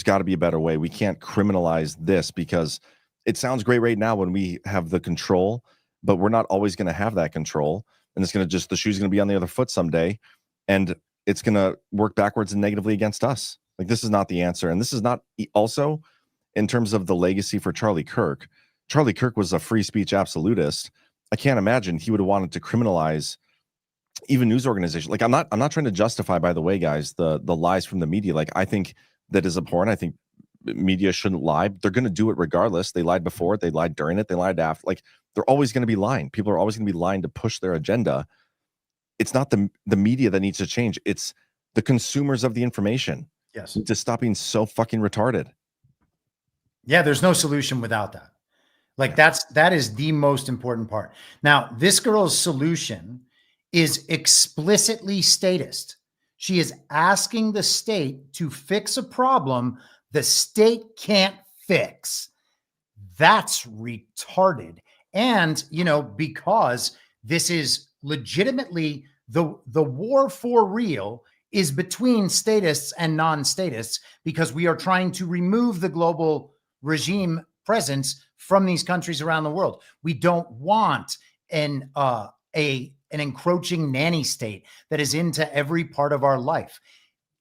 got to be a better way. We can't criminalize this because it sounds great right now when we have the control, but we're not always going to have that control. And it's going to the shoe's going to be on the other foot someday. And it's going to work backwards and negatively against us. Like, this is not the answer. And this is not also in terms of the legacy for Charlie Kirk. Charlie Kirk was a free speech absolutist. I can't imagine he would have wanted to criminalize even news organizations. Like, I'm not trying to justify, by the way, guys, the lies from the media. Like, I think that is abhorrent. I think media shouldn't lie. They're going to do it regardless. They lied before it. They lied during it. They lied after. Like, they're always going to be lying. People are always going to be lying to push their agenda. It's not the media that needs to change. It's the consumers of the information. Yes. To stop being so fucking retarded. Yeah, there's no solution without that. Like, that is the most important part. Now, this girl's solution is explicitly statist. She is asking the state to fix a problem the state can't fix. That's retarded. And, because this is legitimately the war for real is between statists and non-statists, because we are trying to remove the global regime presence from these countries around the world. We don't want an encroaching nanny state that is into every part of our life.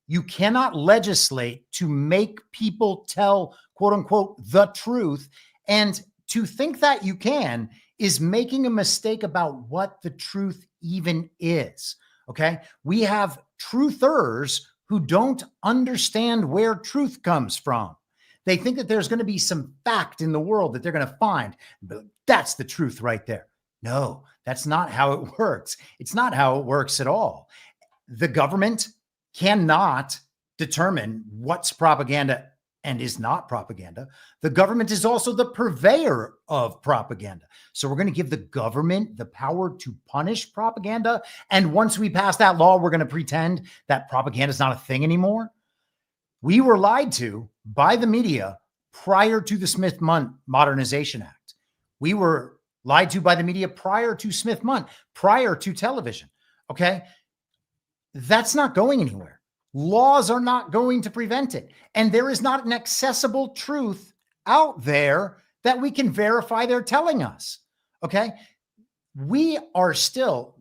You cannot legislate to make people tell, quote unquote, the truth. And to think that you can is making a mistake about what the truth even is. Okay. We have truthers who don't understand where truth comes from. They think that there's going to be some fact in the world that they're going to find. But that's the truth right there. No, that's not how it works. It's not how it works at all. The government cannot determine what's propaganda and is not propaganda. The government is also the purveyor of propaganda. So we're going to give the government the power to punish propaganda. And once we pass that law, we're going to pretend that propaganda is not a thing anymore. We were lied to by the media prior to the Smith-Mundt Modernization Act. We were lied to by the media prior to Smith-Mundt, prior to television. Okay. That's not going anywhere. Laws are not going to prevent it. And there is not an accessible truth out there that we can verify they're telling us. Okay. We are still,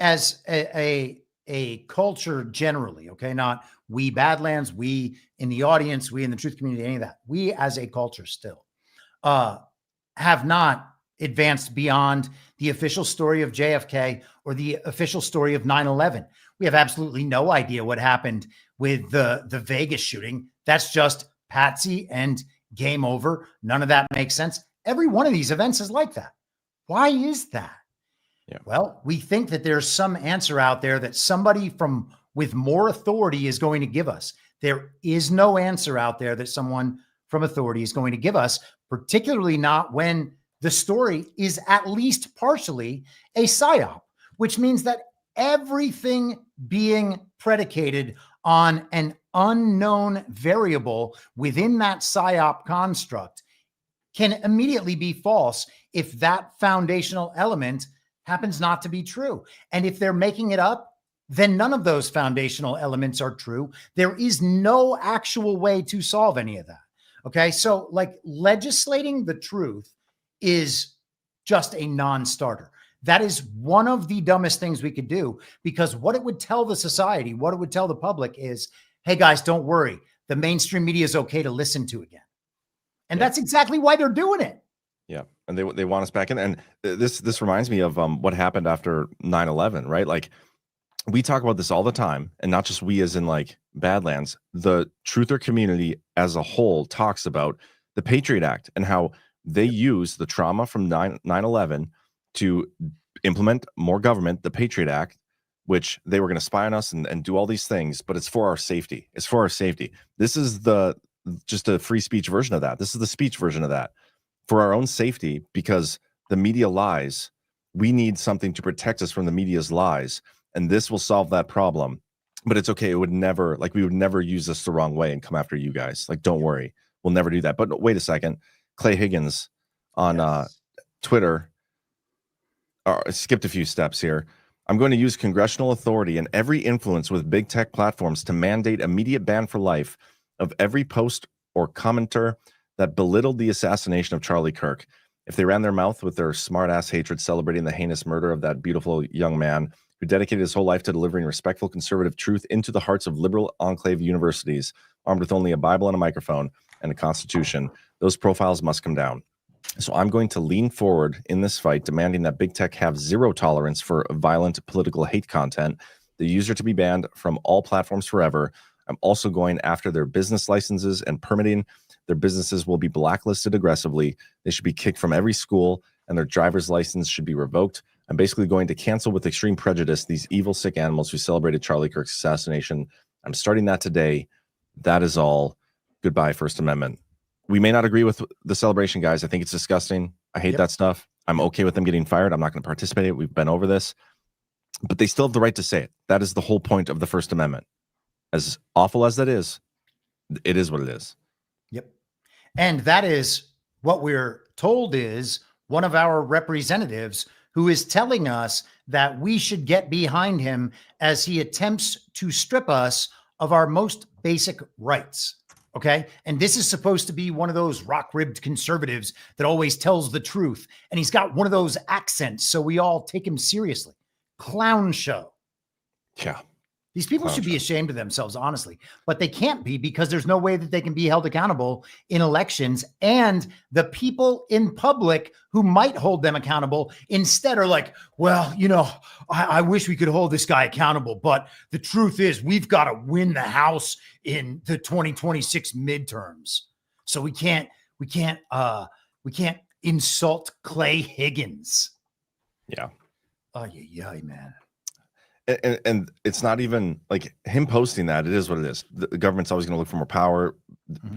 as a culture generally, okay, not we Badlands, we in the audience, we in the truth community, any of that. We as a culture still have not advanced beyond the official story of JFK or the official story of 9/11. We have absolutely no idea what happened with the Vegas shooting. That's just patsy and game over. None of that makes sense. Every one of these events is like that. Why is that? Yeah. Well, we think that there's some answer out there that somebody with more authority is going to give us. There is no answer out there that someone from authority is going to give us, particularly not when the story is at least partially a psyop, which means that everything being predicated on an unknown variable within that psyop construct can immediately be false if that foundational element happens not to be true. And if they're making it up, then none of those foundational elements are true. There is no actual way to solve any of that. Okay. So like legislating the truth is just a non-starter. That is one of the dumbest things we could do, because what it would tell the society, what it would tell the public is, hey guys, don't worry. the mainstream media is okay to listen to again. And that's exactly why they're doing it. Yeah. And they want us back in. And this reminds me of what happened after 9/11, right? Like, we talk about this all the time, and not just we as in like Badlands. The truther community as a whole talks about the Patriot Act and how they use the trauma from 9/11 to implement more government, the Patriot Act, which they were going to spy on us and do all these things, but it's for our safety. It's for our safety. This is just a free speech version of that. This is the speech version of that. For our own safety, because the media lies, we need something to protect us from the media's lies, and this will solve that problem. But it's okay. We would never use this the wrong way and come after you guys. Like, don't worry, we'll never do that. But wait a second, Clay Higgins on Twitter skipped a few steps here. I'm going to use congressional authority and every influence with big tech platforms to mandate immediate ban for life of every post or commenter that belittled the assassination of Charlie Kirk. If they ran their mouth with their smart-ass hatred celebrating the heinous murder of that beautiful young man who dedicated his whole life to delivering respectful conservative truth into the hearts of liberal enclave universities, armed with only a Bible and a microphone and a constitution, those profiles must come down. So I'm going to lean forward in this fight, demanding that big tech have zero tolerance for violent political hate content, the user to be banned from all platforms forever. I'm also going after their business licenses and permitting. Their businesses will be blacklisted aggressively. They should be kicked from every school, and their driver's license should be revoked. I'm basically going to cancel with extreme prejudice these evil, sick animals who celebrated Charlie Kirk's assassination. I'm starting that today. That is all. Goodbye, First Amendment. We may not agree with the celebration, guys. I think it's disgusting. I hate that stuff. I'm okay with them getting fired. I'm not going to participate in it. We've been over this. But they still have the right to say it. That is the whole point of the First Amendment. As awful as that is, it is what it is. Yep. And that is what we're told is one of our representatives who is telling us that we should get behind him as he attempts to strip us of our most basic rights. Okay. And this is supposed to be one of those rock-ribbed conservatives that always tells the truth. And he's got one of those accents, so we all take him seriously. Clown show. Yeah. These people should be ashamed of themselves, honestly, but they can't be because there's no way that they can be held accountable in elections. And the people in public who might hold them accountable instead are like, well, you know, I wish we could hold this guy accountable, but the truth is we've got to win the House in the 2026 midterms. So we can't insult Clay Higgins. Yeah. Oh, yeah, man. And it's not even like him posting that. It is what it is. The government's always going to look for more power.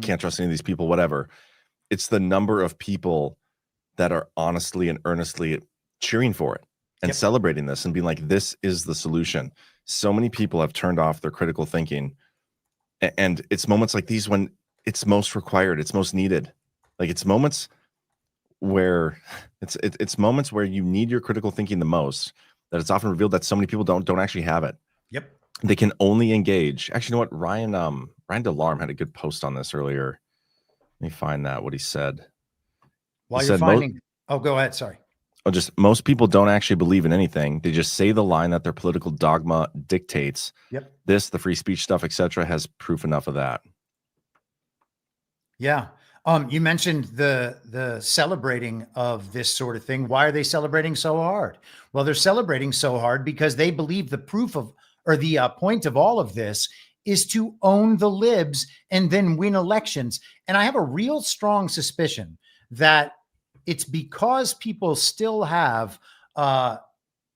Can't trust any of these people, whatever. It's the number of people that are honestly and earnestly cheering for it and celebrating this and being like, this is the solution. So many people have turned off their critical thinking. And it's moments like these when it's most required. It's most needed. Like it's moments where it's moments where you need your critical thinking the most, that it's often revealed that so many people don't actually have it. Yep. They can only engage. Actually, you know what? Ryan DeLarme had a good post on this earlier. Let me find that, what he said. While you're finding, go ahead. Sorry. Just most people don't actually believe in anything. They just say the line that their political dogma dictates. Yep. This, the free speech stuff, etc., has proof enough of that. Yeah. You mentioned the celebrating of this sort of thing. Why are they celebrating so hard? Well, they're celebrating so hard because they believe the point of all of this is to own the libs and then win elections. And I have a real strong suspicion that it's because people still have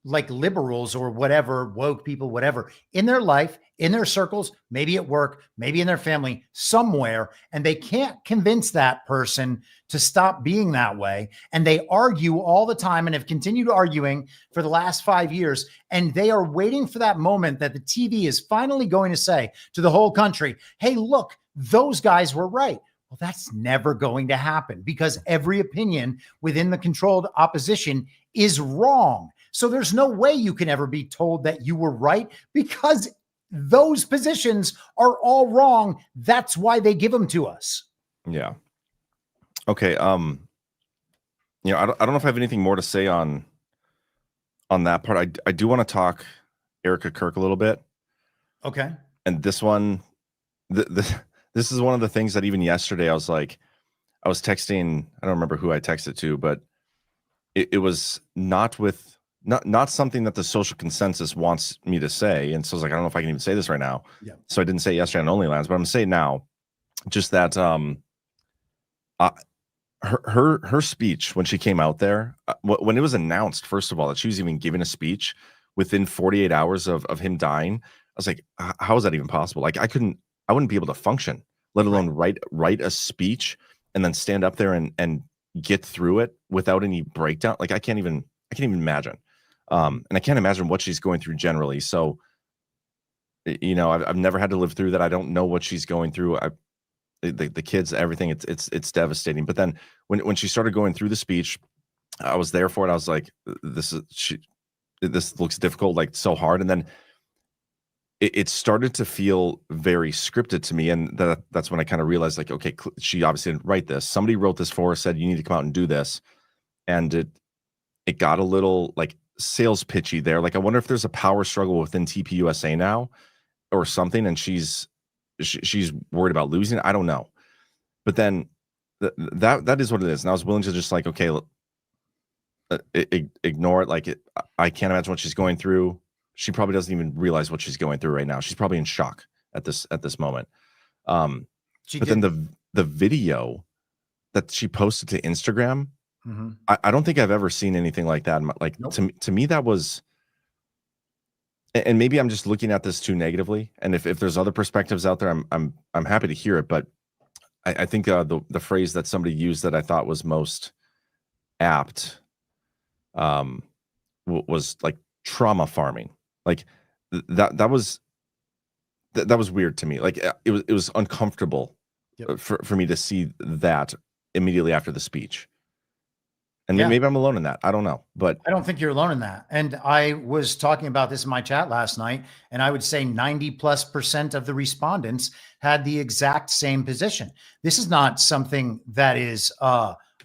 like liberals or whatever, woke people, whatever, in their life, in their circles, maybe at work, maybe in their family, somewhere, and they can't convince that person to stop being that way. And they argue all the time and have continued arguing for the last 5 years. And they are waiting for that moment that the TV is finally going to say to the whole country, hey, look, those guys were right. Well, that's never going to happen because every opinion within the controlled opposition is wrong. So there's no way you can ever be told that you were right because those positions are all wrong. That's why they give them to us. Yeah. Okay. I don't know if I have anything more to say on that part. I do want to talk Erica Kirk a little bit. Okay. And this one, this this is one of the things that even yesterday I was texting, I don't remember who I texted to, but it was not something that the social consensus wants me to say. And so I was like, I don't know if I can even say this right now. Yeah. So I didn't say it yesterday on OnlyLands, but I'm gonna say it now. Just that her speech when she came out there, when it was announced, first of all, that she was even giving a speech within 48 hours of him dying, I was like, how is that even possible? Like I wouldn't be able to function, let alone write a speech and then stand up there and get through it without any breakdown. Like I can't even imagine. And I can't imagine what she's going through generally. So, you know, I've never had to live through that. I don't know what she's going through. The kids, everything, it's devastating. But then when she started going through the speech, I was there for it. I was like, this looks difficult, like so hard. And then it started to feel very scripted to me. And that's when I kind of realized, like, okay, she obviously didn't write this. Somebody wrote this for her, said, you need to come out and do this. And it got a little like sales pitchy there. Like, I wonder if there's a power struggle within TPUSA now or something. And she's worried about losing. I don't know. But then that is what it is. And I was willing to just like, okay, ignore it. Like I can't imagine what she's going through. She probably doesn't even realize what she's going through right now. She's probably in shock at this moment. But then the video that she posted to Instagram, I don't think I've ever seen anything like that. Like to me, that was, and maybe I'm just looking at this too negatively. And if there's other perspectives out there, I'm happy to hear it. But I think the phrase that somebody used that I thought was most apt was like trauma farming. Like that was weird to me. Like it was uncomfortable for me to see that immediately after the speech. And maybe I'm alone in that. I don't know, but I don't think you're alone in that. And I was talking about this in my chat last night, and I would say 90+% of the respondents had the exact same position. This is not something that is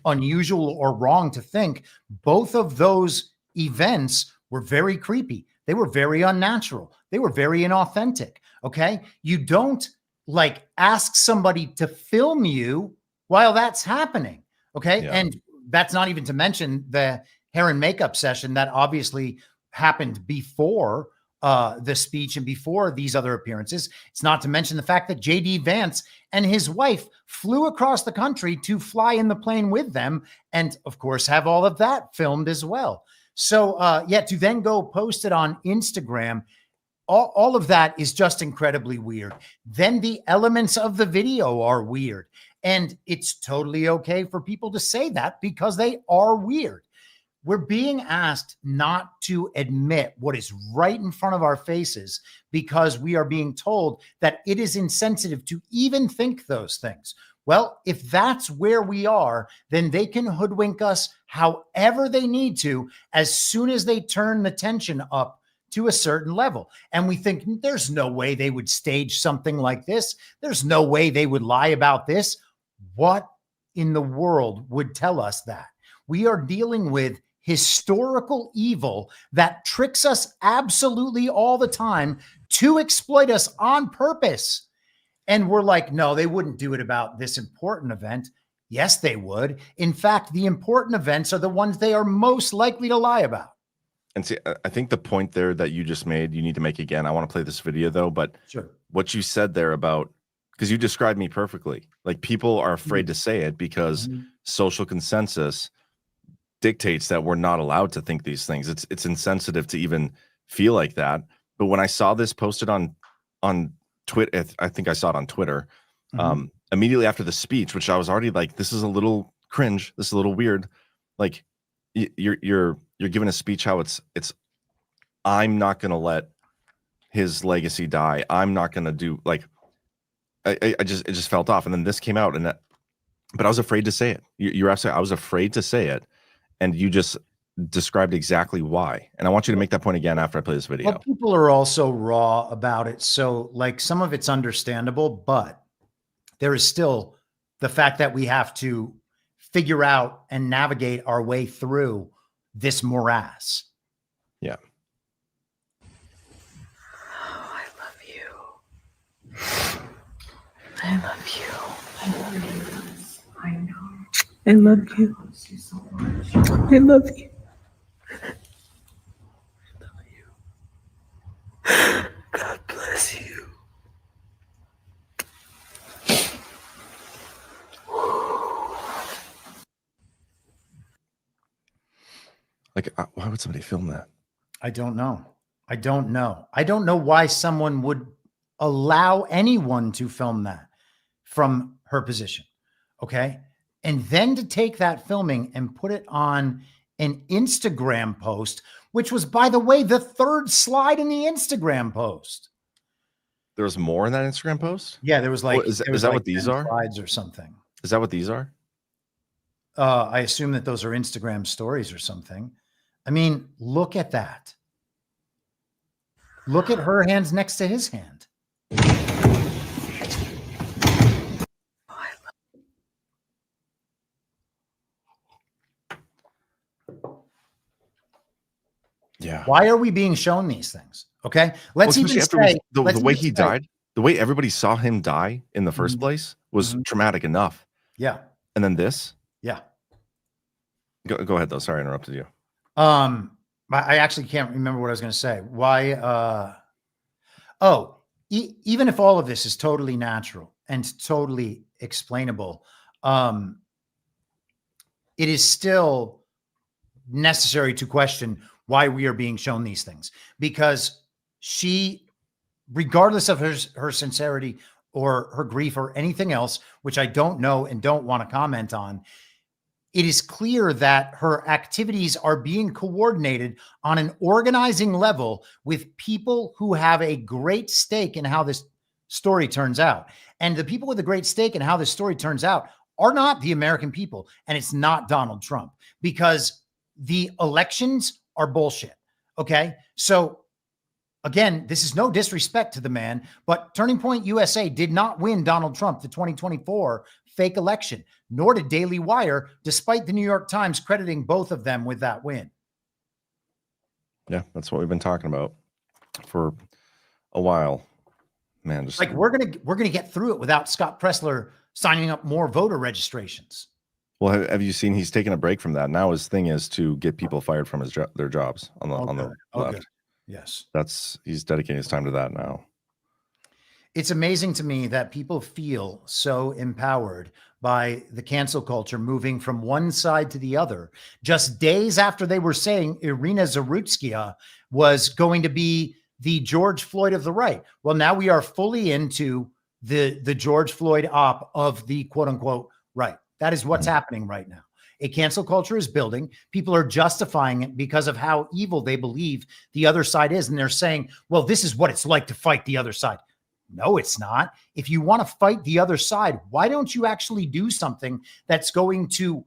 unusual or wrong to think. Both of those events were very creepy. They were very unnatural. They were very inauthentic. Okay. You don't like ask somebody to film you while that's happening. Okay. Yeah. And that's not even to mention the hair and makeup session that obviously happened before the speech and before these other appearances. It's not to mention the fact that JD Vance and his wife flew across the country to fly in the plane with them. And of course, have all of that filmed as well. So to then go post it on Instagram, all of that is just incredibly weird. Then the elements of the video are weird. And it's totally okay for people to say that because they are weird. We're being asked not to admit what is right in front of our faces because we are being told that it is insensitive to even think those things. Well, if that's where we are, then they can hoodwink us however they need to as soon as they turn the tension up to a certain level. And we think there's no way they would stage something like this. There's no way they would lie about this. What in the world would tell us that? We are dealing with historical evil that tricks us absolutely all the time to exploit us on purpose. And we're like, no, they wouldn't do it about this important event. Yes, they would. In fact, the important events are the ones they are most likely to lie about. And see, I think the point there that you just made, you need to make again. I want to play this video though, but sure. What you said there about, because you described me perfectly. Like people are afraid to say it because social consensus dictates that we're not allowed to think these things. It's insensitive to even feel like that. But when I saw this posted on Twitter, I think I saw it on Twitter, immediately after the speech, which I was already like, this is a little cringe. This is a little weird. Like you're giving a speech how it's I'm not going to let his legacy die. I'm not going to do like, it just felt off. And then this came out but I was afraid to say it. You're absolutely, I was afraid to say it. And you just described exactly why. And I want you to make that point again after I play this video. Well, people are also raw about it. So like some of it's understandable, but there is still the fact that we have to figure out and navigate our way through this morass. Yeah. Oh, I love you. I love you. I love you. I know. I love you. I love you. God bless you. Like, why would somebody film that? I don't know. I don't know. I don't know why someone would allow anyone to film that from her position. Okay. And then to take that filming and put it on an Instagram post, which was, by the way, the third slide in the Instagram post. There was more in that Instagram post? Yeah, there was like, is there was that like what these 10 are? slides or something. Is that what these are? I assume that those are Instagram stories or something. I mean, look at that. Look at her hands next to his hand. Yeah. Why are we being shown these things? Okay. Let's Well, even especially say the let's way even he say- died, the way everybody saw him die in the first place was traumatic enough. Yeah. And then this? Yeah. Go ahead though. Sorry, I interrupted you. I actually can't remember what I was going to say. Why? Even if all of this is totally natural and totally explainable, it is still necessary to question why we are being shown these things, because she, regardless of her sincerity or her grief or anything else, which I don't know and don't want to comment on, it is clear that her activities are being coordinated on an organizing level with people who have a great stake in how this story turns out. And the people with a great stake in how this story turns out are not the American people, and it's not Donald Trump, because the elections are bullshit. Okay. So again, this is no disrespect to the man, but Turning Point USA did not win Donald Trump the 2024 fake election, nor did Daily Wire, despite the New York Times crediting both of them with that win. Yeah, that's what we've been talking about for a while. Man, just like we're gonna get through it without Scott Pressler signing up more voter registrations. Well, have you seen he's taken a break from that? Now his thing is to get people fired from their jobs on the left. Good. Yes. He's dedicating his time to that now. It's amazing to me that people feel so empowered by the cancel culture moving from one side to the other just days after they were saying Irina Zarutskaya was going to be the George Floyd of the right. Well, now we are fully into the George Floyd op of the quote unquote right. That is what's happening right now. A cancel culture is building. People are justifying it because of how evil they believe the other side is. And they're saying, well, this is what it's like to fight the other side. No, it's not. If you want to fight the other side, why don't you actually do something that's going to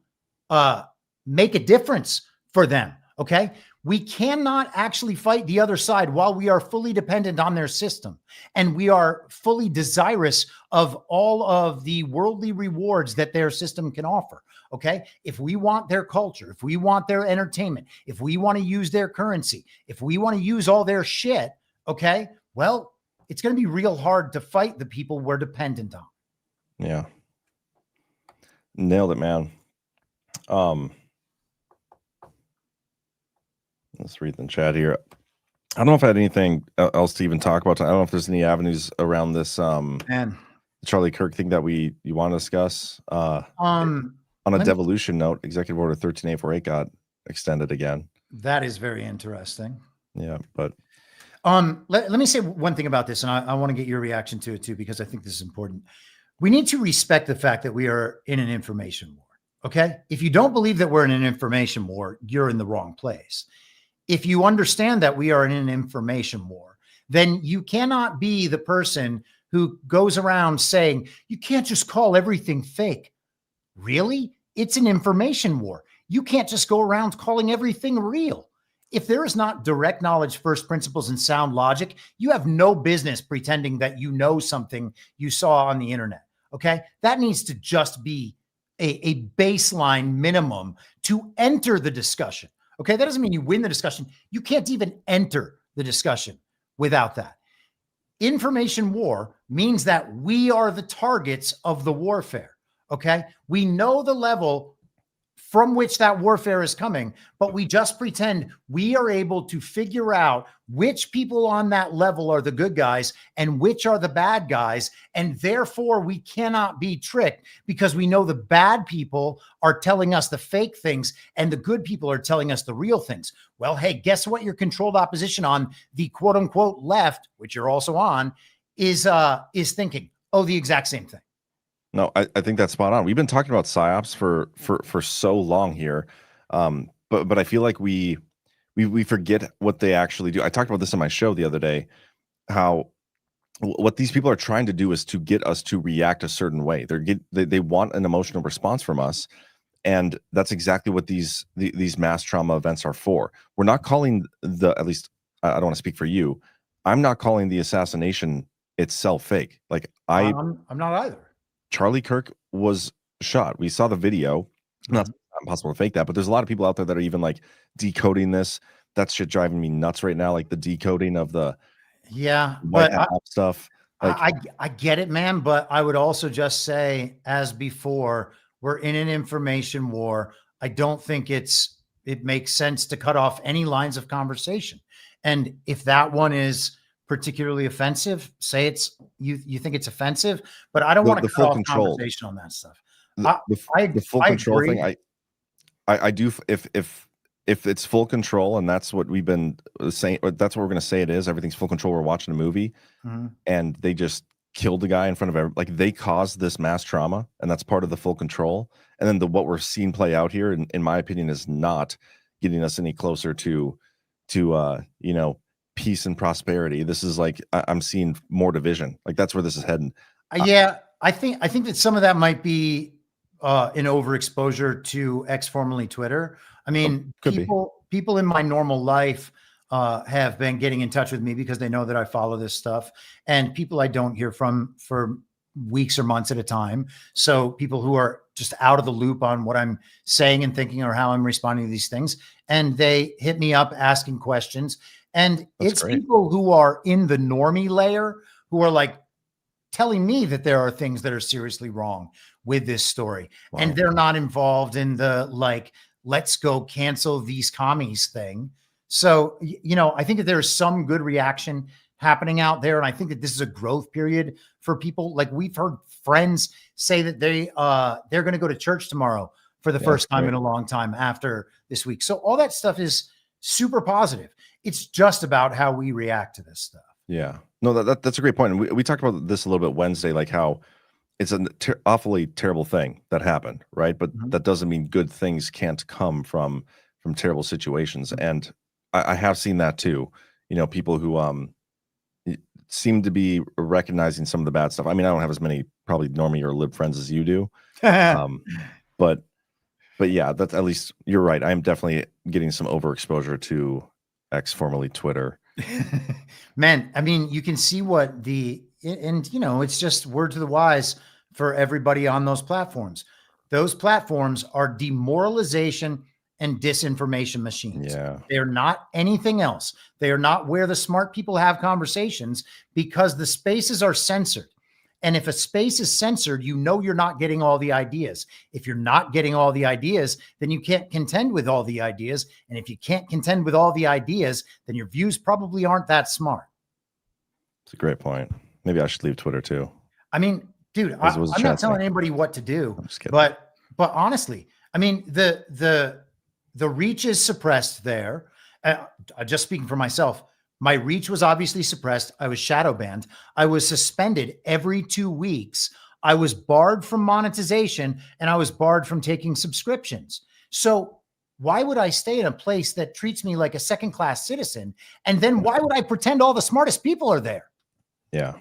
make a difference for them? Okay. We cannot actually fight the other side while we are fully dependent on their system. And we are fully desirous of all of the worldly rewards that their system can offer. Okay. If we want their culture, if we want their entertainment, if we want to use their currency, if we want to use all their shit, okay, well, it's going to be real hard to fight the people we're dependent on. Yeah. Nailed it, man. Let's read the chat here. I don't know if I had anything else to even talk about. I don't know if there's any avenues around this Charlie Kirk thing that you want to discuss. On a devolution note, Executive Order 13848 got extended again. That is very interesting. Yeah, but let me say one thing about this, and I want to get your reaction to it too, because I think this is important. We need to respect the fact that we are in an information war. Okay. If you don't believe that we're in an information war, you're in the wrong place. If you understand that we are in an information war, then you cannot be the person who goes around saying, you can't just call everything fake. Really? It's an information war. You can't just go around calling everything real. If there is not direct knowledge, first principles, and sound logic, you have no business pretending that you know something you saw on the internet. Okay. That needs to just be a baseline minimum to enter the discussion. Okay. That doesn't mean you win the discussion. You can't even enter the discussion without that. information war means that we are the targets of the warfare. Okay. We know the level from which that warfare is coming, but we just pretend we are able to figure out which people on that level are the good guys and which are the bad guys. And therefore we cannot be tricked because we know the bad people are telling us the fake things and the good people are telling us the real things. Well, hey, guess what? Your controlled opposition on the quote unquote left, which you're also on, is thinking, oh, the exact same thing. No, I think that's spot on. We've been talking about psyops for so long here, but I feel like we forget what they actually do. I talked about this on my show the other day, how what these people are trying to do is to get us to react a certain way. They want an emotional response from us, and that's exactly what these mass trauma events are for. We're not calling at least I don't want to speak for you. I'm not calling the assassination itself fake. Like I'm not either. Charlie Kirk was shot. We saw the video. Not impossible to fake that, but there's a lot of people out there that are even like decoding this. That shit driving me nuts right now. Like the decoding of the but stuff. Like, I get it, man. But I would also just say, as before, we're in an information war. I don't think it makes sense to cut off any lines of conversation. And if that one is particularly offensive, say you think it's offensive, but I don't want to cut off conversation on that stuff. The full control agree. thing, I do. If it's full control, and that's what we've been saying, that's what we're going to say it is. Everything's full control. We're watching a movie, and they just killed the guy in front of everyone. Like they caused this mass trauma, and that's part of the full control. And then what we're seeing play out here, in my opinion, is not getting us any closer to peace and prosperity. This is like I'm seeing more division. Like that's where this is heading. I think that some of that might be an overexposure to formerly Twitter. I mean, people in my normal life have been getting in touch with me because they know that I follow this stuff, and people I don't hear from for weeks or months at a time. So people who are just out of the loop on what I'm saying and thinking or how I'm responding to these things, and they hit me up asking questions. And it's people who are in the normie layer who are like telling me that there are things that are seriously wrong with this story. Wow. And they're not involved in the like, let's go cancel these commies thing. So, I think that there's some good reaction happening out there. And I think that this is a growth period for people. Like we've heard friends say that they're going to go to church tomorrow for the first time in a long time after this week. So all that stuff is super positive. It's just about how we react to this stuff. Yeah, no, that's a great point. And we talked about this a little bit Wednesday, like how it's an awfully terrible thing that happened, right? But that doesn't mean good things can't come from terrible situations. And I have seen that too. People who seem to be recognizing some of the bad stuff. I mean, I don't have as many probably normie or lib friends as you do, but yeah, that's at least you're right. I am definitely getting some overexposure to formerly Twitter. Man, I mean, you can see what it's just word to the wise for everybody on those platforms. Those platforms are demoralization and disinformation machines. Yeah. They're not anything else. They are not where the smart people have conversations because the spaces are censored. And if a space is censored, you're not getting all the ideas. If you're not getting all the ideas, then you can't contend with all the ideas. And if you can't contend with all the ideas, then your views probably aren't that smart. It's a great point. Maybe I should leave Twitter too. I mean, dude, I'm not telling anybody what to do, but honestly, I mean, the reach is suppressed there. Just speaking for myself, my reach was obviously suppressed. I was shadow banned. I was suspended every 2 weeks. I was barred from monetization, and I was barred from taking subscriptions. So why would I stay in a place that treats me like a second-class citizen? And then why would I pretend all the smartest people are there? Yeah.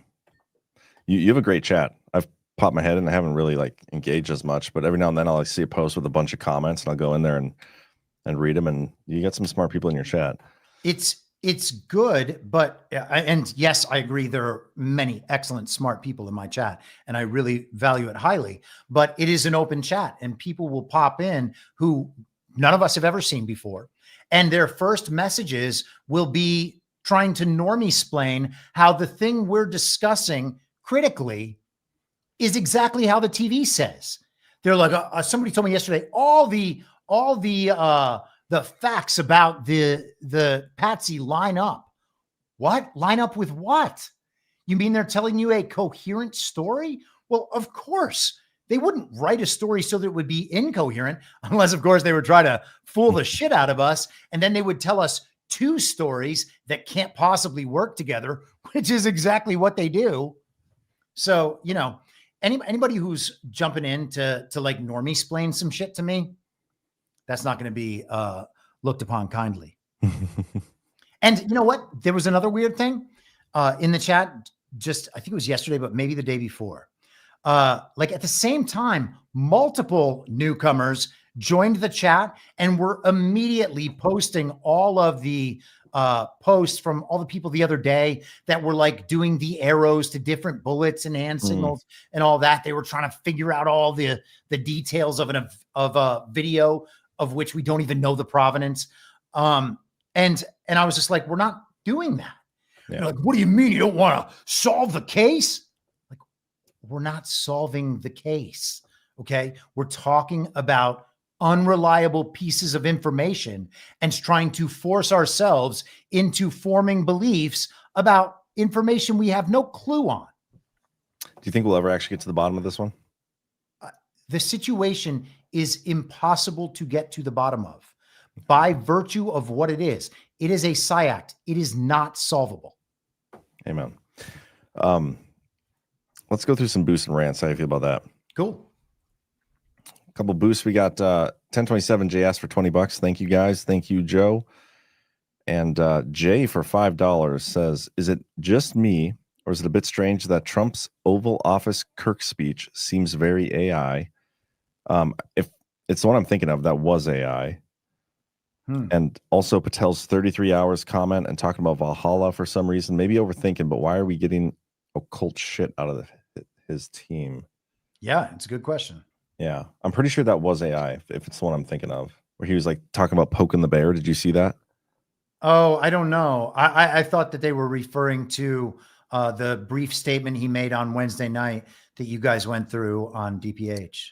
You have a great chat. I've popped my head in. I haven't really like engaged as much, but every now and then I'll see a post with a bunch of comments and I'll go in there and read them. And you got some smart people in your chat. It's good, but and yes, I agree. There are many excellent, smart people in my chat, and I really value it highly. But it is an open chat, and people will pop in who none of us have ever seen before, and their first messages will be trying to normie-splain how the thing we're discussing critically is exactly how the TV says. They're like, somebody told me yesterday, all the facts about the Patsy line up. What? Line up with what? You mean they're telling you a coherent story? Well, of course. They wouldn't write a story so that it would be incoherent, unless, of course, they would try to fool the shit out of us. And then they would tell us two stories that can't possibly work together, which is exactly what they do. So, you know, anybody who's jumping in to like normie-splain some shit to me, that's not going to be looked upon kindly. And you know what? There was another weird thing in the chat, just I think it was yesterday, but maybe the day before. Like at the same time, multiple newcomers joined the chat and were immediately posting all of the posts from all the people the other day that were like doing the arrows to different bullets and hand signals and all that. They were trying to figure out all the details of a video of which we don't even know the provenance. And I was just like, we're not doing that. Yeah. Like, what do you mean you don't want to solve the case? Like, we're not solving the case. Okay. We're talking about unreliable pieces of information and trying to force ourselves into forming beliefs about information we have no clue on. Do you think we'll ever actually get to the bottom of this one? The situation is impossible to get to the bottom of by virtue of what it is. It is a psyact. It is not solvable. Amen. Let's go through some boosts and rants. How do you feel about that? Cool. A couple boosts. We got 1027 JS for $20. Thank you guys. Thank you, Joe. And Jay for $5 says, is it just me or is it a bit strange that Trump's Oval Office Kirk speech seems very AI? If it's the one I'm thinking of, that was AI. And also Patel's 33 hours comment and talking about Valhalla for some reason, maybe overthinking, but why are we getting occult shit out of his team? Yeah, it's a good question. Yeah, I'm pretty sure that was AI if it's the one I'm thinking of, where he was like talking about poking the bear. Did you see that? Oh, I don't know. I thought that they were referring to the brief statement he made on Wednesday night that you guys went through on DPH.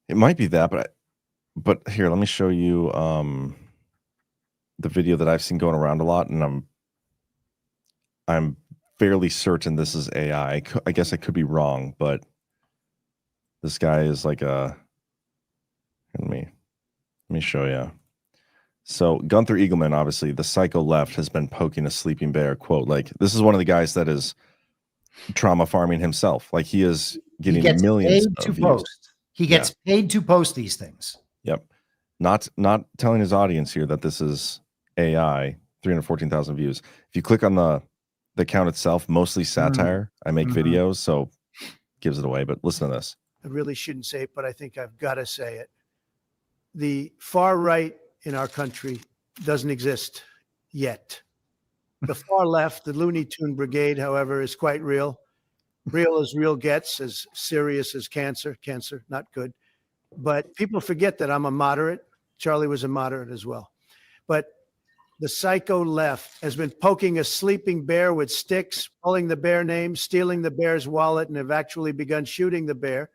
It might be that, but here, let me show you the video that I've seen going around a lot, and I'm fairly certain this is AI. I guess I could be wrong, but this guy is like let me show you. So Gunther Eagleman, obviously, the psycho left, has been poking a sleeping bear. Quote, like, this is one of the guys that is trauma farming himself. Like, he is getting millions of views. Post. He gets paid to post these things. Yep. Not telling his audience here that this is AI, 314,000 views. If you click on the account itself, mostly satire. I make videos, so gives it away, but listen to this. I really shouldn't say it, but I think I've got to say it. The far right in our country doesn't exist yet. The far left, the Looney Tune Brigade, however, is quite real. Real as real gets, as serious as cancer. Cancer, not good. But people forget that I'm a moderate. Charlie was a moderate as well. But the psycho left has been poking a sleeping bear with sticks, pulling the bear name, stealing the bear's wallet, and have actually begun shooting the bear.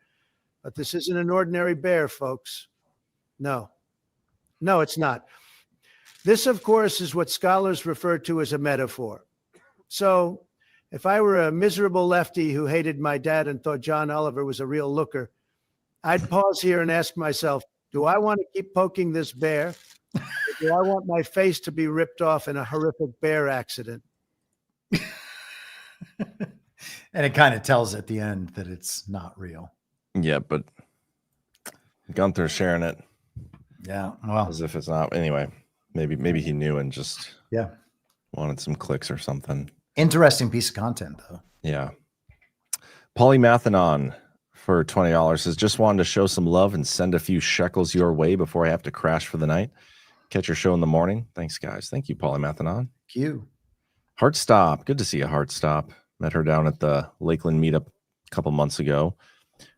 But this isn't an ordinary bear, folks. No, it's not. This, of course, is what scholars refer to as a metaphor. So if I were a miserable lefty who hated my dad and thought John Oliver was a real looker, I'd pause here and ask myself, do I want to keep poking this bear? Or do I want my face to be ripped off in a horrific bear accident? And it kind of tells at the end that it's not real. Yeah, but Gunther's sharing it. Yeah, well, as if it's not. Anyway, maybe he knew and just wanted some clicks or something. Interesting piece of content, though. Yeah. Polymathanon for $20 says, just wanted to show some love and send a few shekels your way before I have to crash for the night. Catch your show in the morning. Thanks, guys. Thank you, Polymathanon. Thank you. Heartstop. Good to see you, Heartstop. Met her down at the Lakeland meetup a couple months ago.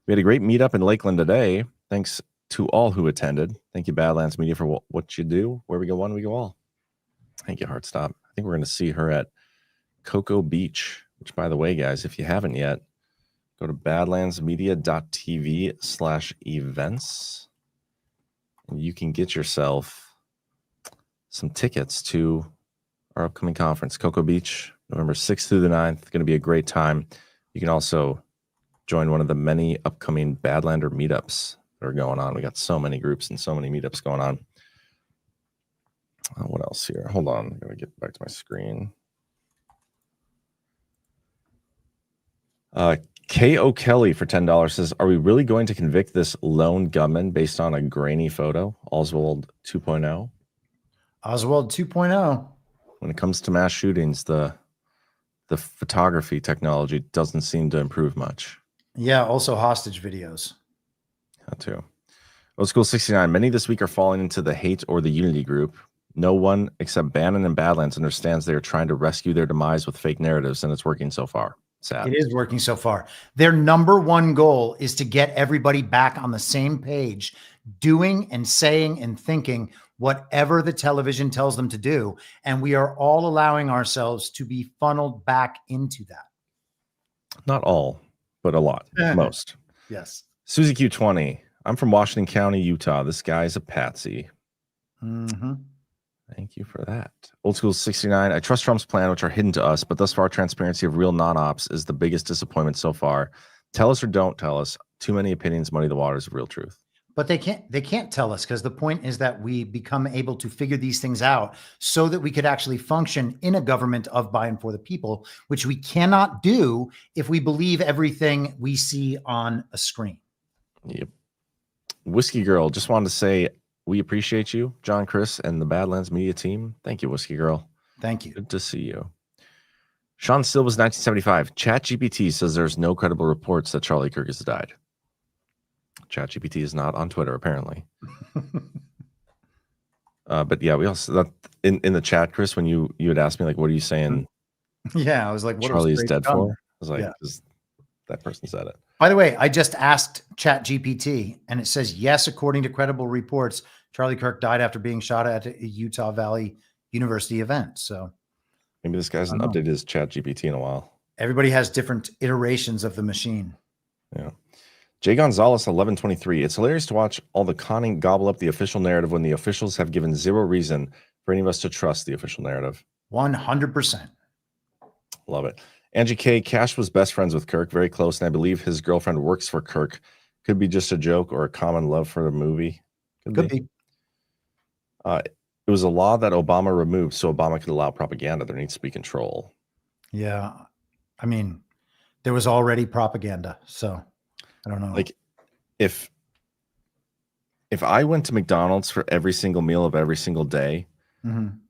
We had a great meetup in Lakeland today. Thanks to all who attended. Thank you, Badlands Media, for what you do. Where we go one, we go all. Thank you, Heartstop. I think we're going to see her at Cocoa Beach, which, by the way, guys, if you haven't yet, go to badlandsmedia.tv/events, and you can get yourself some tickets to our upcoming conference, Cocoa Beach, November 6th through the 9th. It's going to be a great time. You can also join one of the many upcoming Badlander meetups that are going on. We got so many groups and so many meetups going on. What else here? Hold on. I'm going to get back to my screen. K.O. Kelly for $10 says, are we really going to convict this lone gunman based on a grainy photo? Oswald 2.0. Oswald 2.0. When it comes to mass shootings, the photography technology doesn't seem to improve much. Yeah, also hostage videos. That too. Old School 69. Many this week are falling into the hate or the unity group. No one except Bannon and Badlands understands they are trying to rescue their demise with fake narratives, and it's working so far. Sad. It is working so far. Their number one goal is to get everybody back on the same page, doing and saying and thinking whatever the television tells them to do. And we are all allowing ourselves to be funneled back into that. Not all, but a lot. Most. Yes. Susie Q20. I'm from Washington County, Utah. This guy's a patsy. Mm-hmm. Thank you for that. Old School 69. I trust Trump's plan, which are hidden to us, but thus far, transparency of real non-ops is the biggest disappointment so far. Tell us or don't tell us. Too many opinions muddy the waters of real truth. But they can't tell us, because the point is that we become able to figure these things out so that we could actually function in a government of, by, and for the people, which we cannot do if we believe everything we see on a screen. Yep. Whiskey Girl, just wanted to say we appreciate you, John, Chris, and the Badlands Media team. Thank you, Whiskey Girl. Thank you. Good to see you. Sean Silva's 1975. ChatGPT says there's no credible reports that Charlie Kirk has died. ChatGPT is not on Twitter, apparently. But yeah, we also that in the chat, Chris, when you had asked me, like, what are you saying? Yeah, I was like, what Charlie's dead done? for? I was like, Yeah. that person said it. By the way, I just asked ChatGPT, and it says, yes, according to credible reports, Charlie Kirk died after being shot at a Utah Valley University event. So maybe this guy hasn't updated his ChatGPT in a while. Everybody has different iterations of the machine. Yeah. Jay Gonzalez, 1123. It's hilarious to watch all the conning gobble up the official narrative when the officials have given zero reason for any of us to trust the official narrative. 100%. Love it. Angie K. Kash was best friends with Kirk, very close, and I believe his girlfriend works for Kirk. Could be just a joke or a common love for the movie. Could be. It was a law that Obama removed so Obama could allow propaganda. There needs to be control. Yeah. I mean, there was already propaganda, so I don't know. Like, if I went to McDonald's for every single meal of every single day,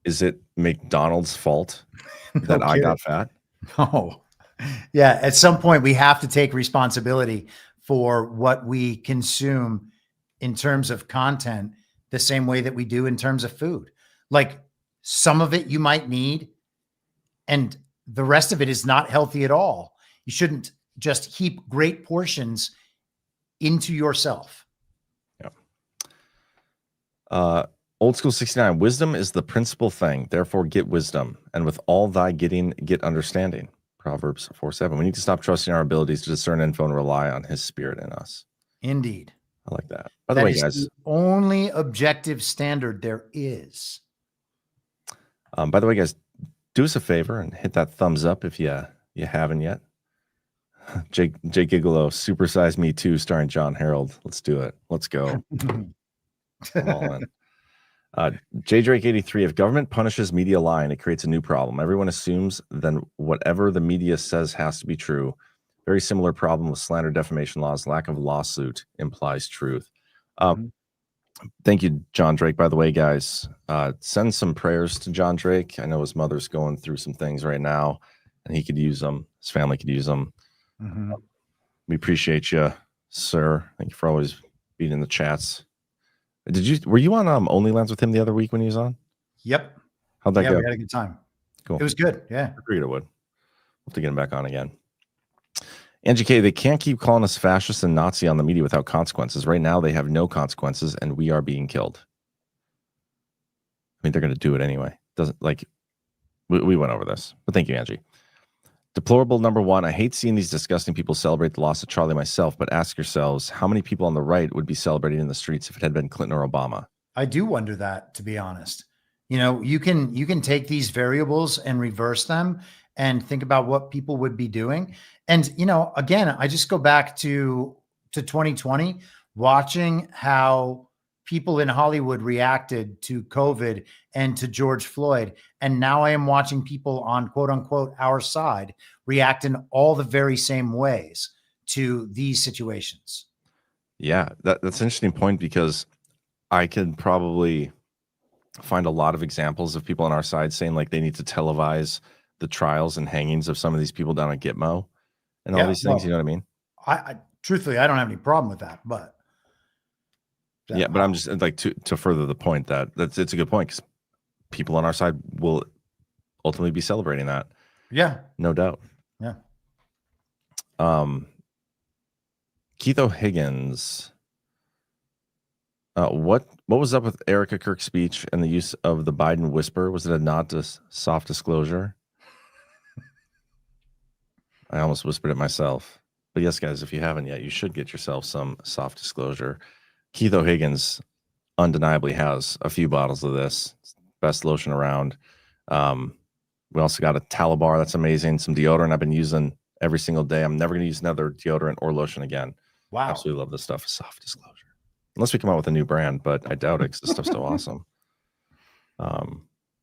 is it McDonald's fault that I got fat? No. Yeah. At some point, we have to take responsibility for what we consume in terms of content, the same way that we do in terms of food. Like, some of it you might need, and the rest of it is not healthy at all. You shouldn't just heap great portions into yourself. Yeah. Old School 69. Wisdom is the principal thing. Therefore, get wisdom. And with all thy getting, get understanding. Proverbs 4:7. We need to stop trusting our abilities to discern info and rely on his spirit in us. Indeed. I like that. By the way, guys, the only objective standard there is. By the way, guys, do us a favor and hit that thumbs up if you haven't yet. Jay Gigolo, Supersize Me Too, starring John Herold. Let's do it. Let's go. I'm all in. J Drake 83. If government punishes media lying, it creates a new problem. Everyone assumes then whatever the media says has to be true. Very similar problem with slander defamation laws. Lack of lawsuit implies truth. Thank you, John Drake. By the way, guys, send some prayers to John Drake. I know his mother's going through some things right now, and he could use them. His family could use them. We appreciate you, sir. Thank you for always being in the chats. Were you on OnlyLens with him the other week when he was on? Yep. How'd that go? We had a good time. Cool. It was good. Yeah. Agreed it would. We'll have to get him back on again. Angie K, they can't keep calling us fascist and Nazi on the media without consequences. Right now, they have no consequences, and we are being killed. I mean, they're going to do it anyway. Doesn't like We went over this, but thank you, Angie. Deplorable number one. I hate seeing these disgusting people celebrate the loss of Charlie myself, but ask yourselves, how many people on the right would be celebrating in the streets if it had been Clinton or Obama? I do wonder that, to be honest. You can take these variables and reverse them and think about what people would be doing. And, again, I just go back to 2020, watching how people in Hollywood reacted to COVID and to George Floyd. And now I am watching people on quote unquote our side react in all the very same ways to these situations. Yeah, that's an interesting point, because I could probably find a lot of examples of people on our side saying like they need to televise the trials and hangings of some of these people down at Gitmo and all these things. You know what I mean? I truthfully, I don't have any problem with that, but yeah, but I'm just like to further the point that it's a good point, because people on our side will ultimately be celebrating that. Yeah, no doubt. Yeah. Keith O'Higgins. What was up with Erica Kirk's speech and the use of the Biden whisper? Was it a nod to soft disclosure? I almost whispered it myself. But yes, guys, if you haven't yet, you should get yourself some soft disclosure. Keith O'Higgins undeniably has a few bottles of this. Best lotion around. We also got a Talibar. That's amazing. Some deodorant I've been using every single day. I'm never going to use another deodorant or lotion again. Wow. Absolutely love this stuff. Soft disclosure. Unless we come out with a new brand, but I doubt it, because this stuff's so awesome.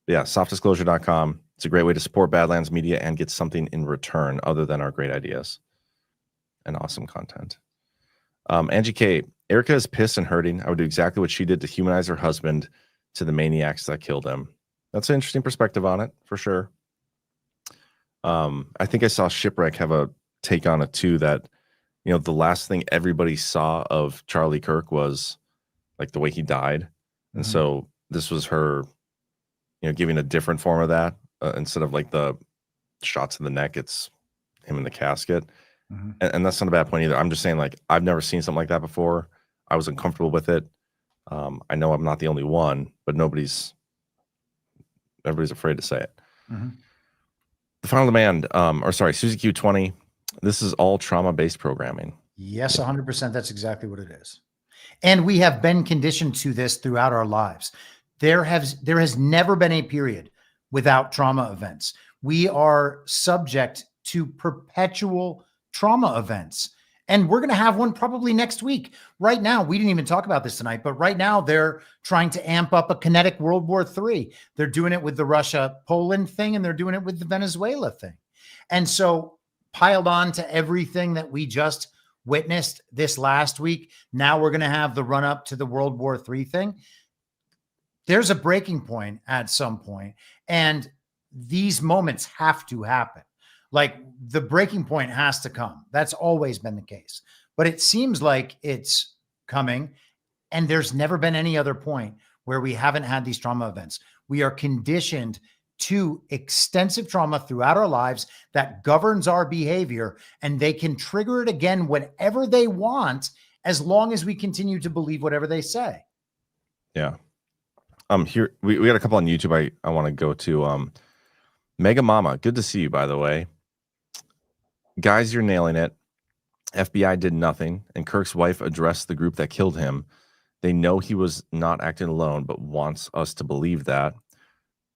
Yeah, softdisclosure.com. It's a great way to support Badlands Media and get something in return other than our great ideas and awesome content. Angie K. Erica is pissed and hurting. I would do exactly what she did to humanize her husband to the maniacs that killed him. That's an interesting perspective on it, for sure. I think I saw Shipwreck have a take on it too, that the last thing everybody saw of Charlie Kirk was like the way he died. And so this was her, giving a different form of that. Instead of like the shots in the neck, it's him in the casket. And that's not a bad point either. I'm just saying, like, I've never seen something like that before. I was uncomfortable with it. I know I'm not the only one, but everybody's afraid to say it. The Final Demand, Susie Q20. This is all trauma-based programming. Yes, 100%. That's exactly what it is. And we have been conditioned to this throughout our lives. There has never been a period without trauma events. We are subject to perpetual trauma events. And we're going to have one probably next week. Right now, we didn't even talk about this tonight, but right now they're trying to amp up a kinetic World War III. They're doing it with the Russia-Poland thing, and they're doing it with the Venezuela thing. And so piled on to everything that we just witnessed this last week, now we're going to have the run up to the World War III thing. There's a breaking point at some point, and these moments have to happen. Like, the breaking point has to come. That's always been the case, but it seems like it's coming, and there's never been any other point where we haven't had these trauma events. We are conditioned to extensive trauma throughout our lives that governs our behavior, and they can trigger it again whenever they want, as long as we continue to believe whatever they say. Yeah. Here we got a couple on YouTube. I want to go to Mega Mama. Good to see you, by the way. Guys, you're nailing it. FBI did nothing, and Kirk's wife addressed the group that killed him. They know he was not acting alone, but wants us to believe that.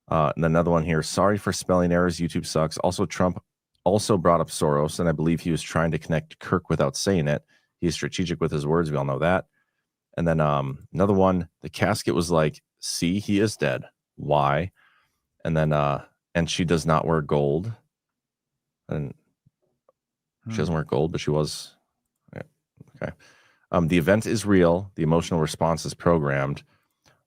And another one here. Sorry for spelling errors. YouTube sucks. Also, Trump also brought up Soros, and I believe he was trying to connect Kirk without saying it. He is strategic with his words. We all know that. And then another one. The casket was like, see, he is dead. Why? And then, and she does not wear gold. And she doesn't wear gold, but she was. Yeah, okay. The event is real. The emotional response is programmed.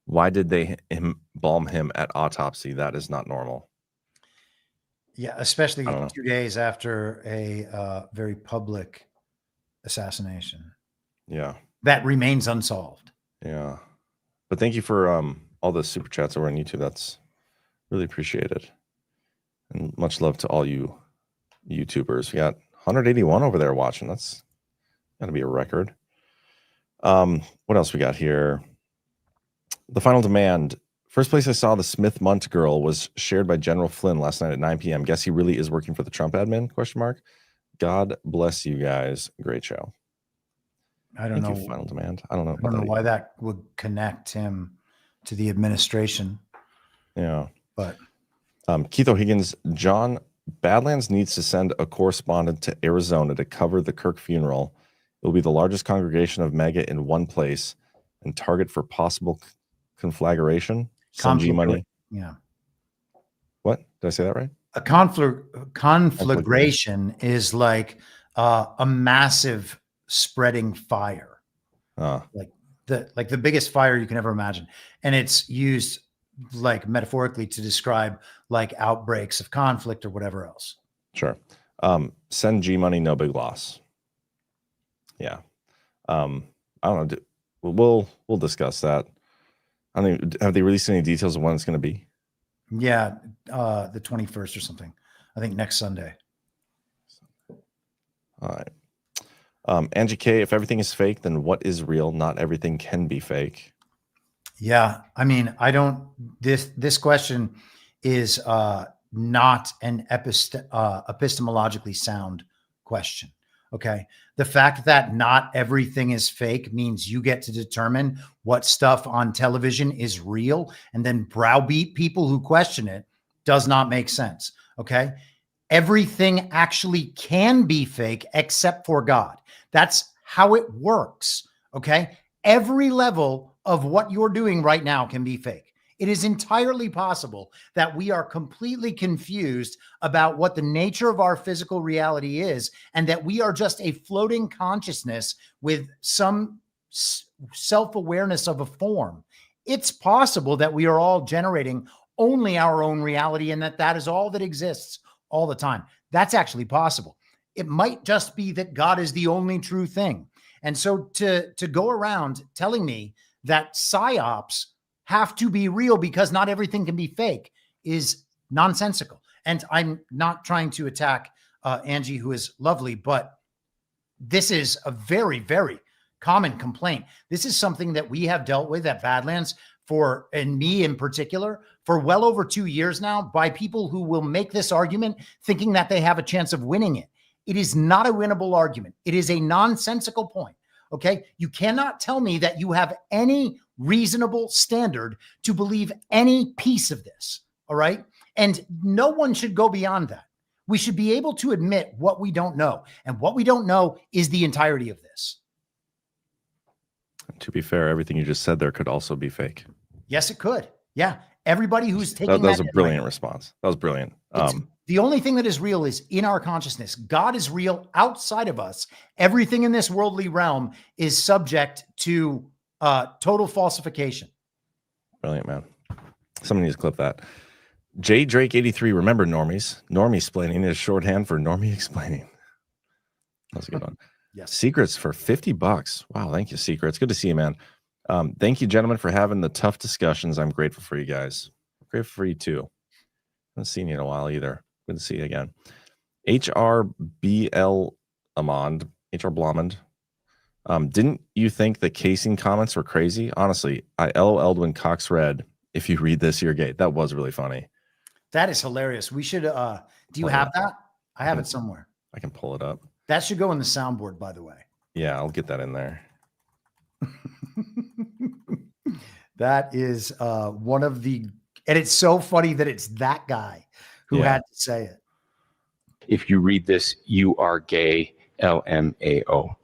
Why did they embalm him at autopsy? That is not normal. Yeah, especially 2 days after a very public assassination. Yeah. That remains unsolved. Yeah. But thank you for all the super chats over on YouTube. That's really appreciated. And much love to all you YouTubers. We got 181 over there watching. That's got to be a record. What else we got here? The Final Demand. First place I saw the Smith Munt girl was shared by General Flynn last night at 9 p.m. Guess he really is working for the Trump admin? ? God bless you guys. Great show. I don't know. Final Demand. I don't know. I don't know why that would connect him to the administration. Yeah. But Keith O'Higgins, John, Badlands needs to send a correspondent to Arizona to cover the Kirk funeral. It will be the largest congregation of MAGA in one place and target for possible conflagration. Send G money. Yeah. What? Did I say that right? A conflagration is like a massive spreading fire. Like the biggest fire you can ever imagine. And it's used like metaphorically to describe like outbreaks of conflict or whatever else. Sure. Send G money, no big loss. Yeah. I don't know. We'll discuss that. I don't even, have they released any details of when it's going to be? Yeah. The 21st or something. I think next Sunday. All right. Angie K, if everything is fake, then what is real? Not everything can be fake. Yeah. I mean, this question is not an epistemologically sound question. Okay. The fact that not everything is fake means you get to determine what stuff on television is real and then browbeat people who question it does not make sense. Okay. Everything actually can be fake except for God. That's how it works. Okay. Every level of what you're doing right now can be fake. It is entirely possible that we are completely confused about what the nature of our physical reality is, and that we are just a floating consciousness with some self-awareness of a form. It's possible that we are all generating only our own reality and that is all that exists all the time. That's actually possible. It might just be that God is the only true thing. And so to go around telling me that psyops have to be real because not everything can be fake is nonsensical. And I'm not trying to attack Angie, who is lovely, but this is a very, very common complaint. This is something that we have dealt with at Badlands and me in particular, for well over 2 years now, by people who will make this argument thinking that they have a chance of winning it. It is not a winnable argument. It is a nonsensical point. Okay. You cannot tell me that you have any reasonable standard to believe any piece of this. All right. And no one should go beyond that. We should be able to admit what we don't know. And what we don't know is the entirety of this. To be fair, everything you just said there could also be fake. Yes, it could. Yeah. Everybody who's taking that was a brilliant response. That was brilliant. The only thing that is real is in our consciousness. God is real outside of us. Everything in this worldly realm is subject to total falsification. Brilliant, man. Somebody needs to clip that. J Drake 83. Remember normies. Normie-splaining is shorthand for normie explaining. That's a good one. Yes. Secrets for $50. Wow. Thank you, Secrets. Good to see you, man. Thank you, gentlemen, for having the tough discussions. I'm grateful for you guys. Grateful for you too. Haven't seen you in a while either. Good to see you again. HRBL Amond, HR Blomond. Didn't you think the casing comments were crazy? Honestly, I LOL'd when Cox read, "If you read this, you're gay." That was really funny. That is hilarious. We should, do you have that? I have it somewhere. I can pull it up. That should go in the soundboard, by the way. Yeah, I'll get that in there. That is one of the, and it's so funny that it's that guy who had to say it. If you read this, you are gay, LMAO.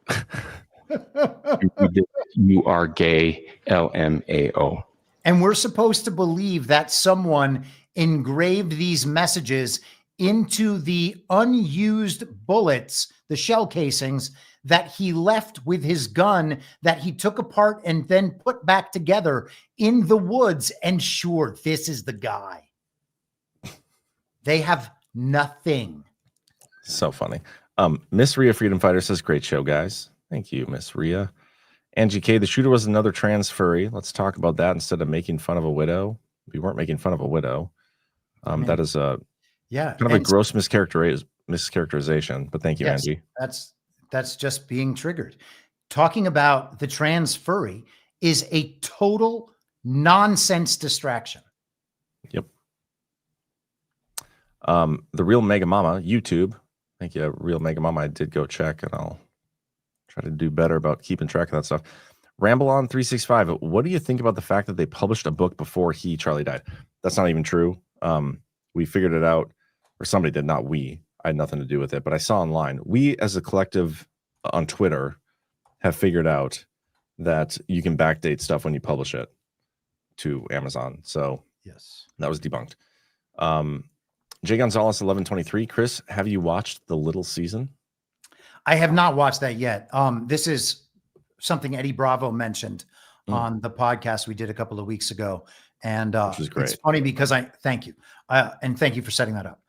You are gay, LMAO. And we're supposed to believe that someone engraved these messages into the unused bullets, the shell casings that he left with his gun that he took apart and then put back together in the woods. And sure, this is the guy. They have nothing. So funny. Miss Rhea Freedom Fighter says, great show, guys. Thank you, Miss Rhea. Angie K, the shooter was another trans furry. Let's talk about that instead of making fun of a widow. We weren't making fun of a widow. That is a kind of a gross mischaracterization, but thank you, yes, Angie. That's just being triggered. Talking about the trans furry is a total nonsense distraction. Yep. The Real Mega Mama, YouTube. Thank you, Real Mega Mama. I did go check, and I'll try to do better about keeping track of that stuff. Ramble on 365. What do you think about the fact that they published a book before Charlie died? That's not even true. We figured it out, or somebody did, not we. I had nothing to do with it, but I saw online. We, as a collective on Twitter, have figured out that you can backdate stuff when you publish it to Amazon. So yes, that was debunked. Jay Gonzalez 1123. Chris, have you watched The Little Season? I have not watched that yet. This is something Eddie Bravo mentioned on the podcast we did a couple of weeks ago, and which is great. It's funny because thank you, and thank you for setting that up.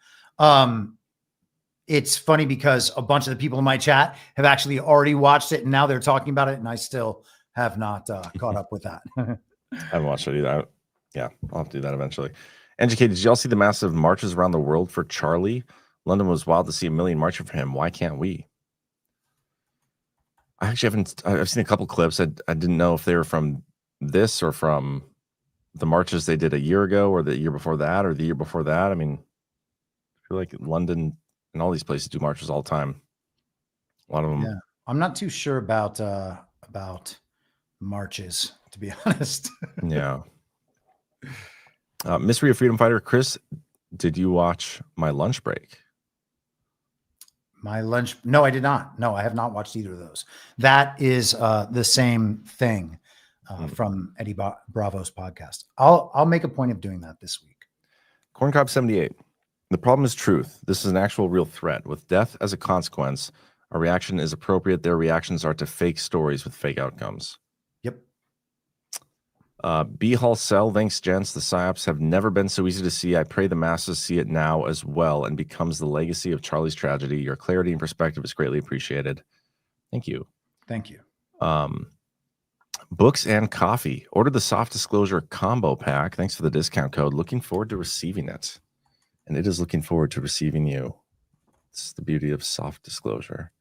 It's funny because a bunch of the people in my chat have actually already watched it, and now they're talking about it, and I still have not caught up with that. I haven't watched it either. Yeah, I'll have to do that eventually. NGK, did y'all see the massive marches around the world for Charlie? London was wild to see a million marching for him. Why can't we? I actually haven't. I've seen a couple clips. I didn't know if they were from this or from the marches they did a year ago, or the year before that, or the year before that. I mean, I feel like London and all these places do marches all the time. A lot of them. Yeah, I'm not too sure about marches, to be honest. Yeah. Mystery of Freedom Fighter, Chris, did you watch My Lunch Break? My lunch? No, I did not. No, I have not watched either of those. That is the same thing from Eddie Bravo's podcast. I'll make a point of doing that this week. Corncob 78. The problem is truth. This is an actual real threat. With death as a consequence, our reaction is appropriate. Their reactions are to fake stories with fake outcomes. Yep. B. Hall Cell, thanks, gents. The Psyops have never been so easy to see. I pray the masses see it now as well and becomes the legacy of Charlie's tragedy. Your clarity and perspective is greatly appreciated. Thank you. Thank you. Books and coffee. Order the Soft Disclosure combo pack. Thanks for the discount code. Looking forward to receiving it. And it is looking forward to receiving you. It's the beauty of Soft Disclosure.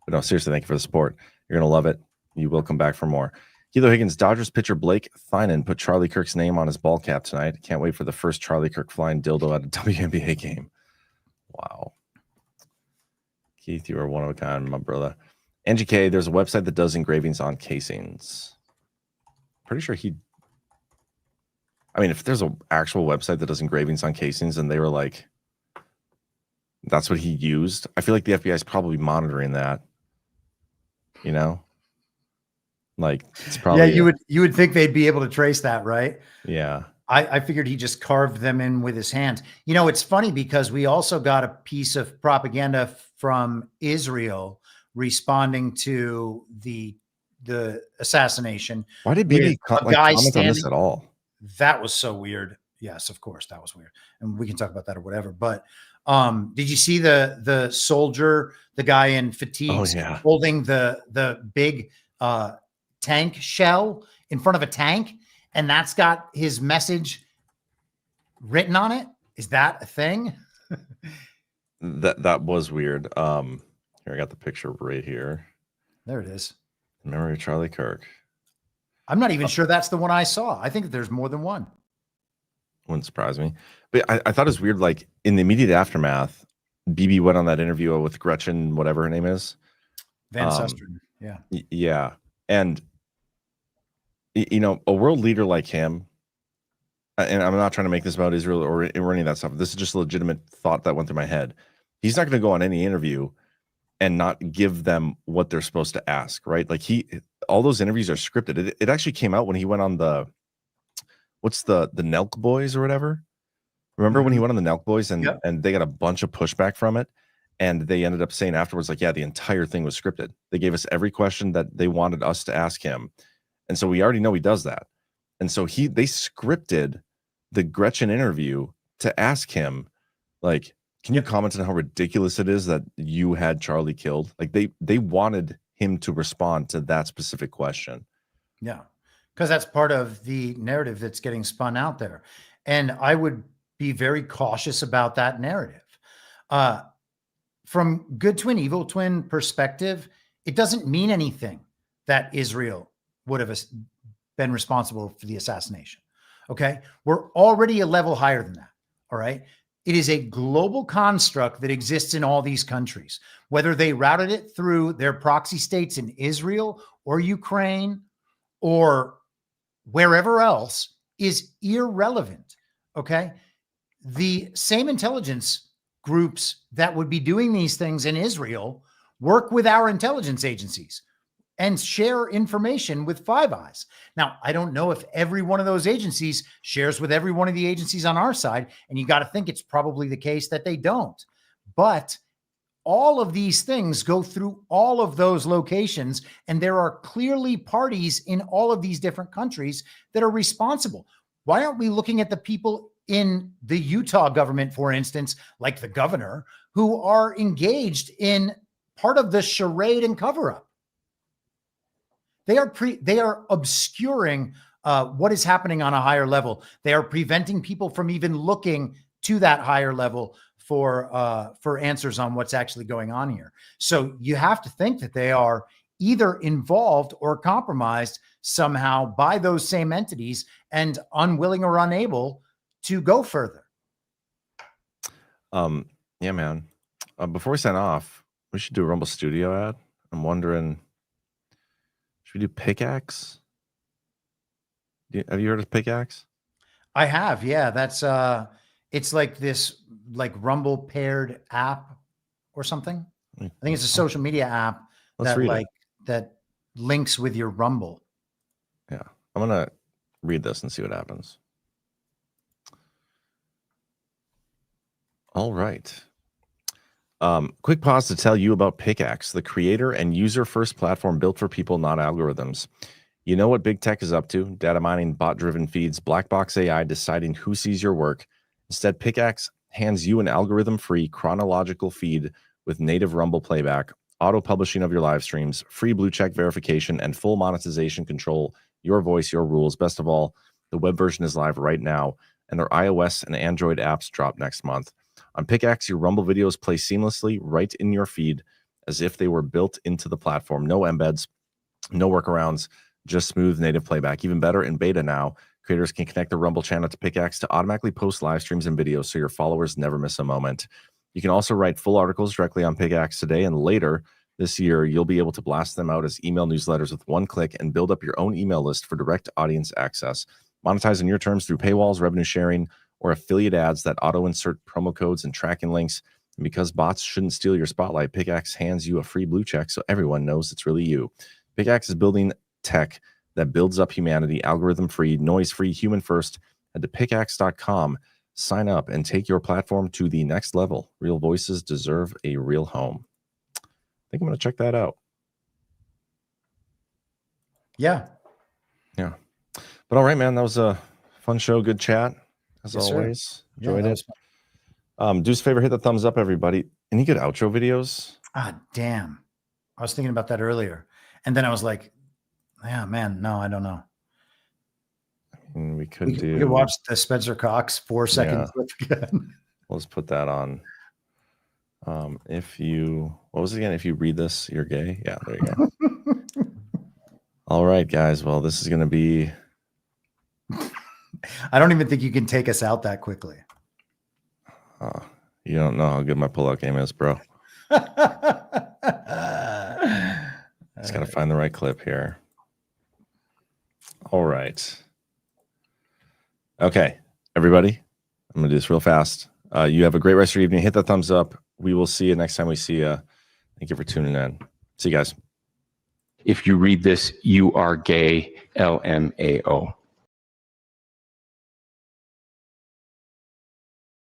But no, seriously, thank you for the support. You're going to love it. You will come back for more. Kilo Higgins, Dodgers pitcher Blake Thienen put Charlie Kirk's name on his ball cap tonight. Can't wait for the first Charlie Kirk flying dildo at a WNBA game. Wow. Keith, you are one of a kind, my brother. NGK, there's a website that does engravings on casings. Pretty sure if there's an actual website that does engravings on casings and they were like, that's what he used, I feel like the FBI is probably monitoring that. You know? Like, it's probably... Yeah, you would think they'd be able to trace that, right? Yeah. I figured he just carved them in with his hands. You know, it's funny because we also got a piece of propaganda from Israel responding to the assassination. Why did BB comment on this at all? That was so weird. Yes, of course, that was weird. And we can talk about that or whatever. But did you see the soldier, the guy in fatigues, holding the big tank shell in front of a tank? And that's got his message written on it. Is that a thing? That was weird. Here, I got the picture right here. There it is. Memory of Charlie Kirk. I'm not even sure that's the one I saw. I think there's more than one. Wouldn't surprise me. But I thought it was weird, like in the immediate aftermath, BB went on that interview with Gretchen, whatever her name is. Van Susteren. Yeah. Yeah. And, you know, a world leader like him, and I'm not trying to make this about Israel or any of that stuff. This is just a legitimate thought that went through my head. He's not going to go on any interview and not give them what they're supposed to ask, right? Like all those interviews are scripted. It actually came out when he went on the Nelk Boys or whatever. Remember when he went on the Nelk Boys and they got a bunch of pushback from it, and they ended up saying afterwards, like, yeah, the entire thing was scripted. They gave us every question that they wanted us to ask him, and so we already know he does that. And so they scripted the Gretchen interview to ask him, like, can you comment on how ridiculous it is that you had Charlie killed? Like they wanted him to respond to that specific question. Yeah, because that's part of the narrative that's getting spun out there. And I would be very cautious about that narrative. From good twin, evil twin perspective, it doesn't mean anything that Israel would have been responsible for the assassination. Okay. We're already a level higher than that. All right. It is a global construct that exists in all these countries, whether they routed it through their proxy states in Israel or Ukraine or wherever else is irrelevant. Okay. The same intelligence groups that would be doing these things in Israel work with our intelligence agencies and share information with Five Eyes. Now, I don't know if every one of those agencies shares with every one of the agencies on our side, and you got to think it's probably the case that they don't. But all of these things go through all of those locations, and there are clearly parties in all of these different countries that are responsible. Why aren't we looking at the people in the Utah government, for instance, like the governor, who are engaged in part of the charade and cover-up? They are obscuring what is happening on a higher level. They are preventing people from even looking to that higher level for answers on what's actually going on here. So you have to think that they are either involved or compromised somehow by those same entities and unwilling or unable to go further. Yeah, man. Before we sign off, we should do a Rumble Studio ad. I'm wondering, should we do Pickaxe? Have you heard of Pickaxe? I have, yeah. That's it's like this Rumble paired app or something. I think it's a social media app that links with your Rumble. Yeah. I'm gonna read this and see what happens. All right. Quick pause to tell you about Pickaxe, the creator and user-first platform built for people, not algorithms. You know what big tech is up to: data mining, bot-driven feeds, black box AI deciding who sees your work. Instead, Pickaxe hands you an algorithm-free chronological feed with native Rumble playback, auto-publishing of your live streams, free blue check verification, and full monetization control. Your voice, your rules. Best of all, the web version is live right now, and their iOS and Android apps drop next month. On Pickaxe, your Rumble videos play seamlessly right in your feed as if they were built into the platform. No embeds, no workarounds, just smooth native playback. Even better, in beta now, creators can connect the Rumble channel to Pickaxe to automatically post live streams and videos so your followers never miss a moment. You can also write full articles directly on Pickaxe today, and later this year, you'll be able to blast them out as email newsletters with one click and build up your own email list for direct audience access. Monetize on your terms through paywalls, revenue sharing, or affiliate ads that auto-insert promo codes and tracking links. And because bots shouldn't steal your spotlight, Pickaxe hands you a free blue check so everyone knows it's really you. Pickaxe is building tech that builds up humanity, algorithm-free, noise-free, human-first. Head to pickaxe.com, sign up, and take your platform to the next level. Real voices deserve a real home. I think I'm going to check that out. Yeah. Yeah. But all right, man, that was a fun show. Good chat. As Yes, always, sir. enjoyed it. Do us a favor, hit the thumbs up, everybody. Any good outro videos? Ah, damn. I was thinking about that earlier. And then I was like, yeah, man, no, I don't know. We could do. We could watch the Spencer Cox 4-second clip again. Let's put that on. If you, what was it again? If you read this, you're gay. Yeah, there you go. All right, guys. Well, this is going to be. I don't even think you can take us out that quickly. You don't know how good my pull-out game is, bro. Just got to find the right clip here. All right. Okay, everybody. I'm going to do this real fast. You have a great rest of your evening. Hit that thumbs up. We will see you next time we see you. Thank you for tuning in. See you guys. If you read this, you are gay, LMAO.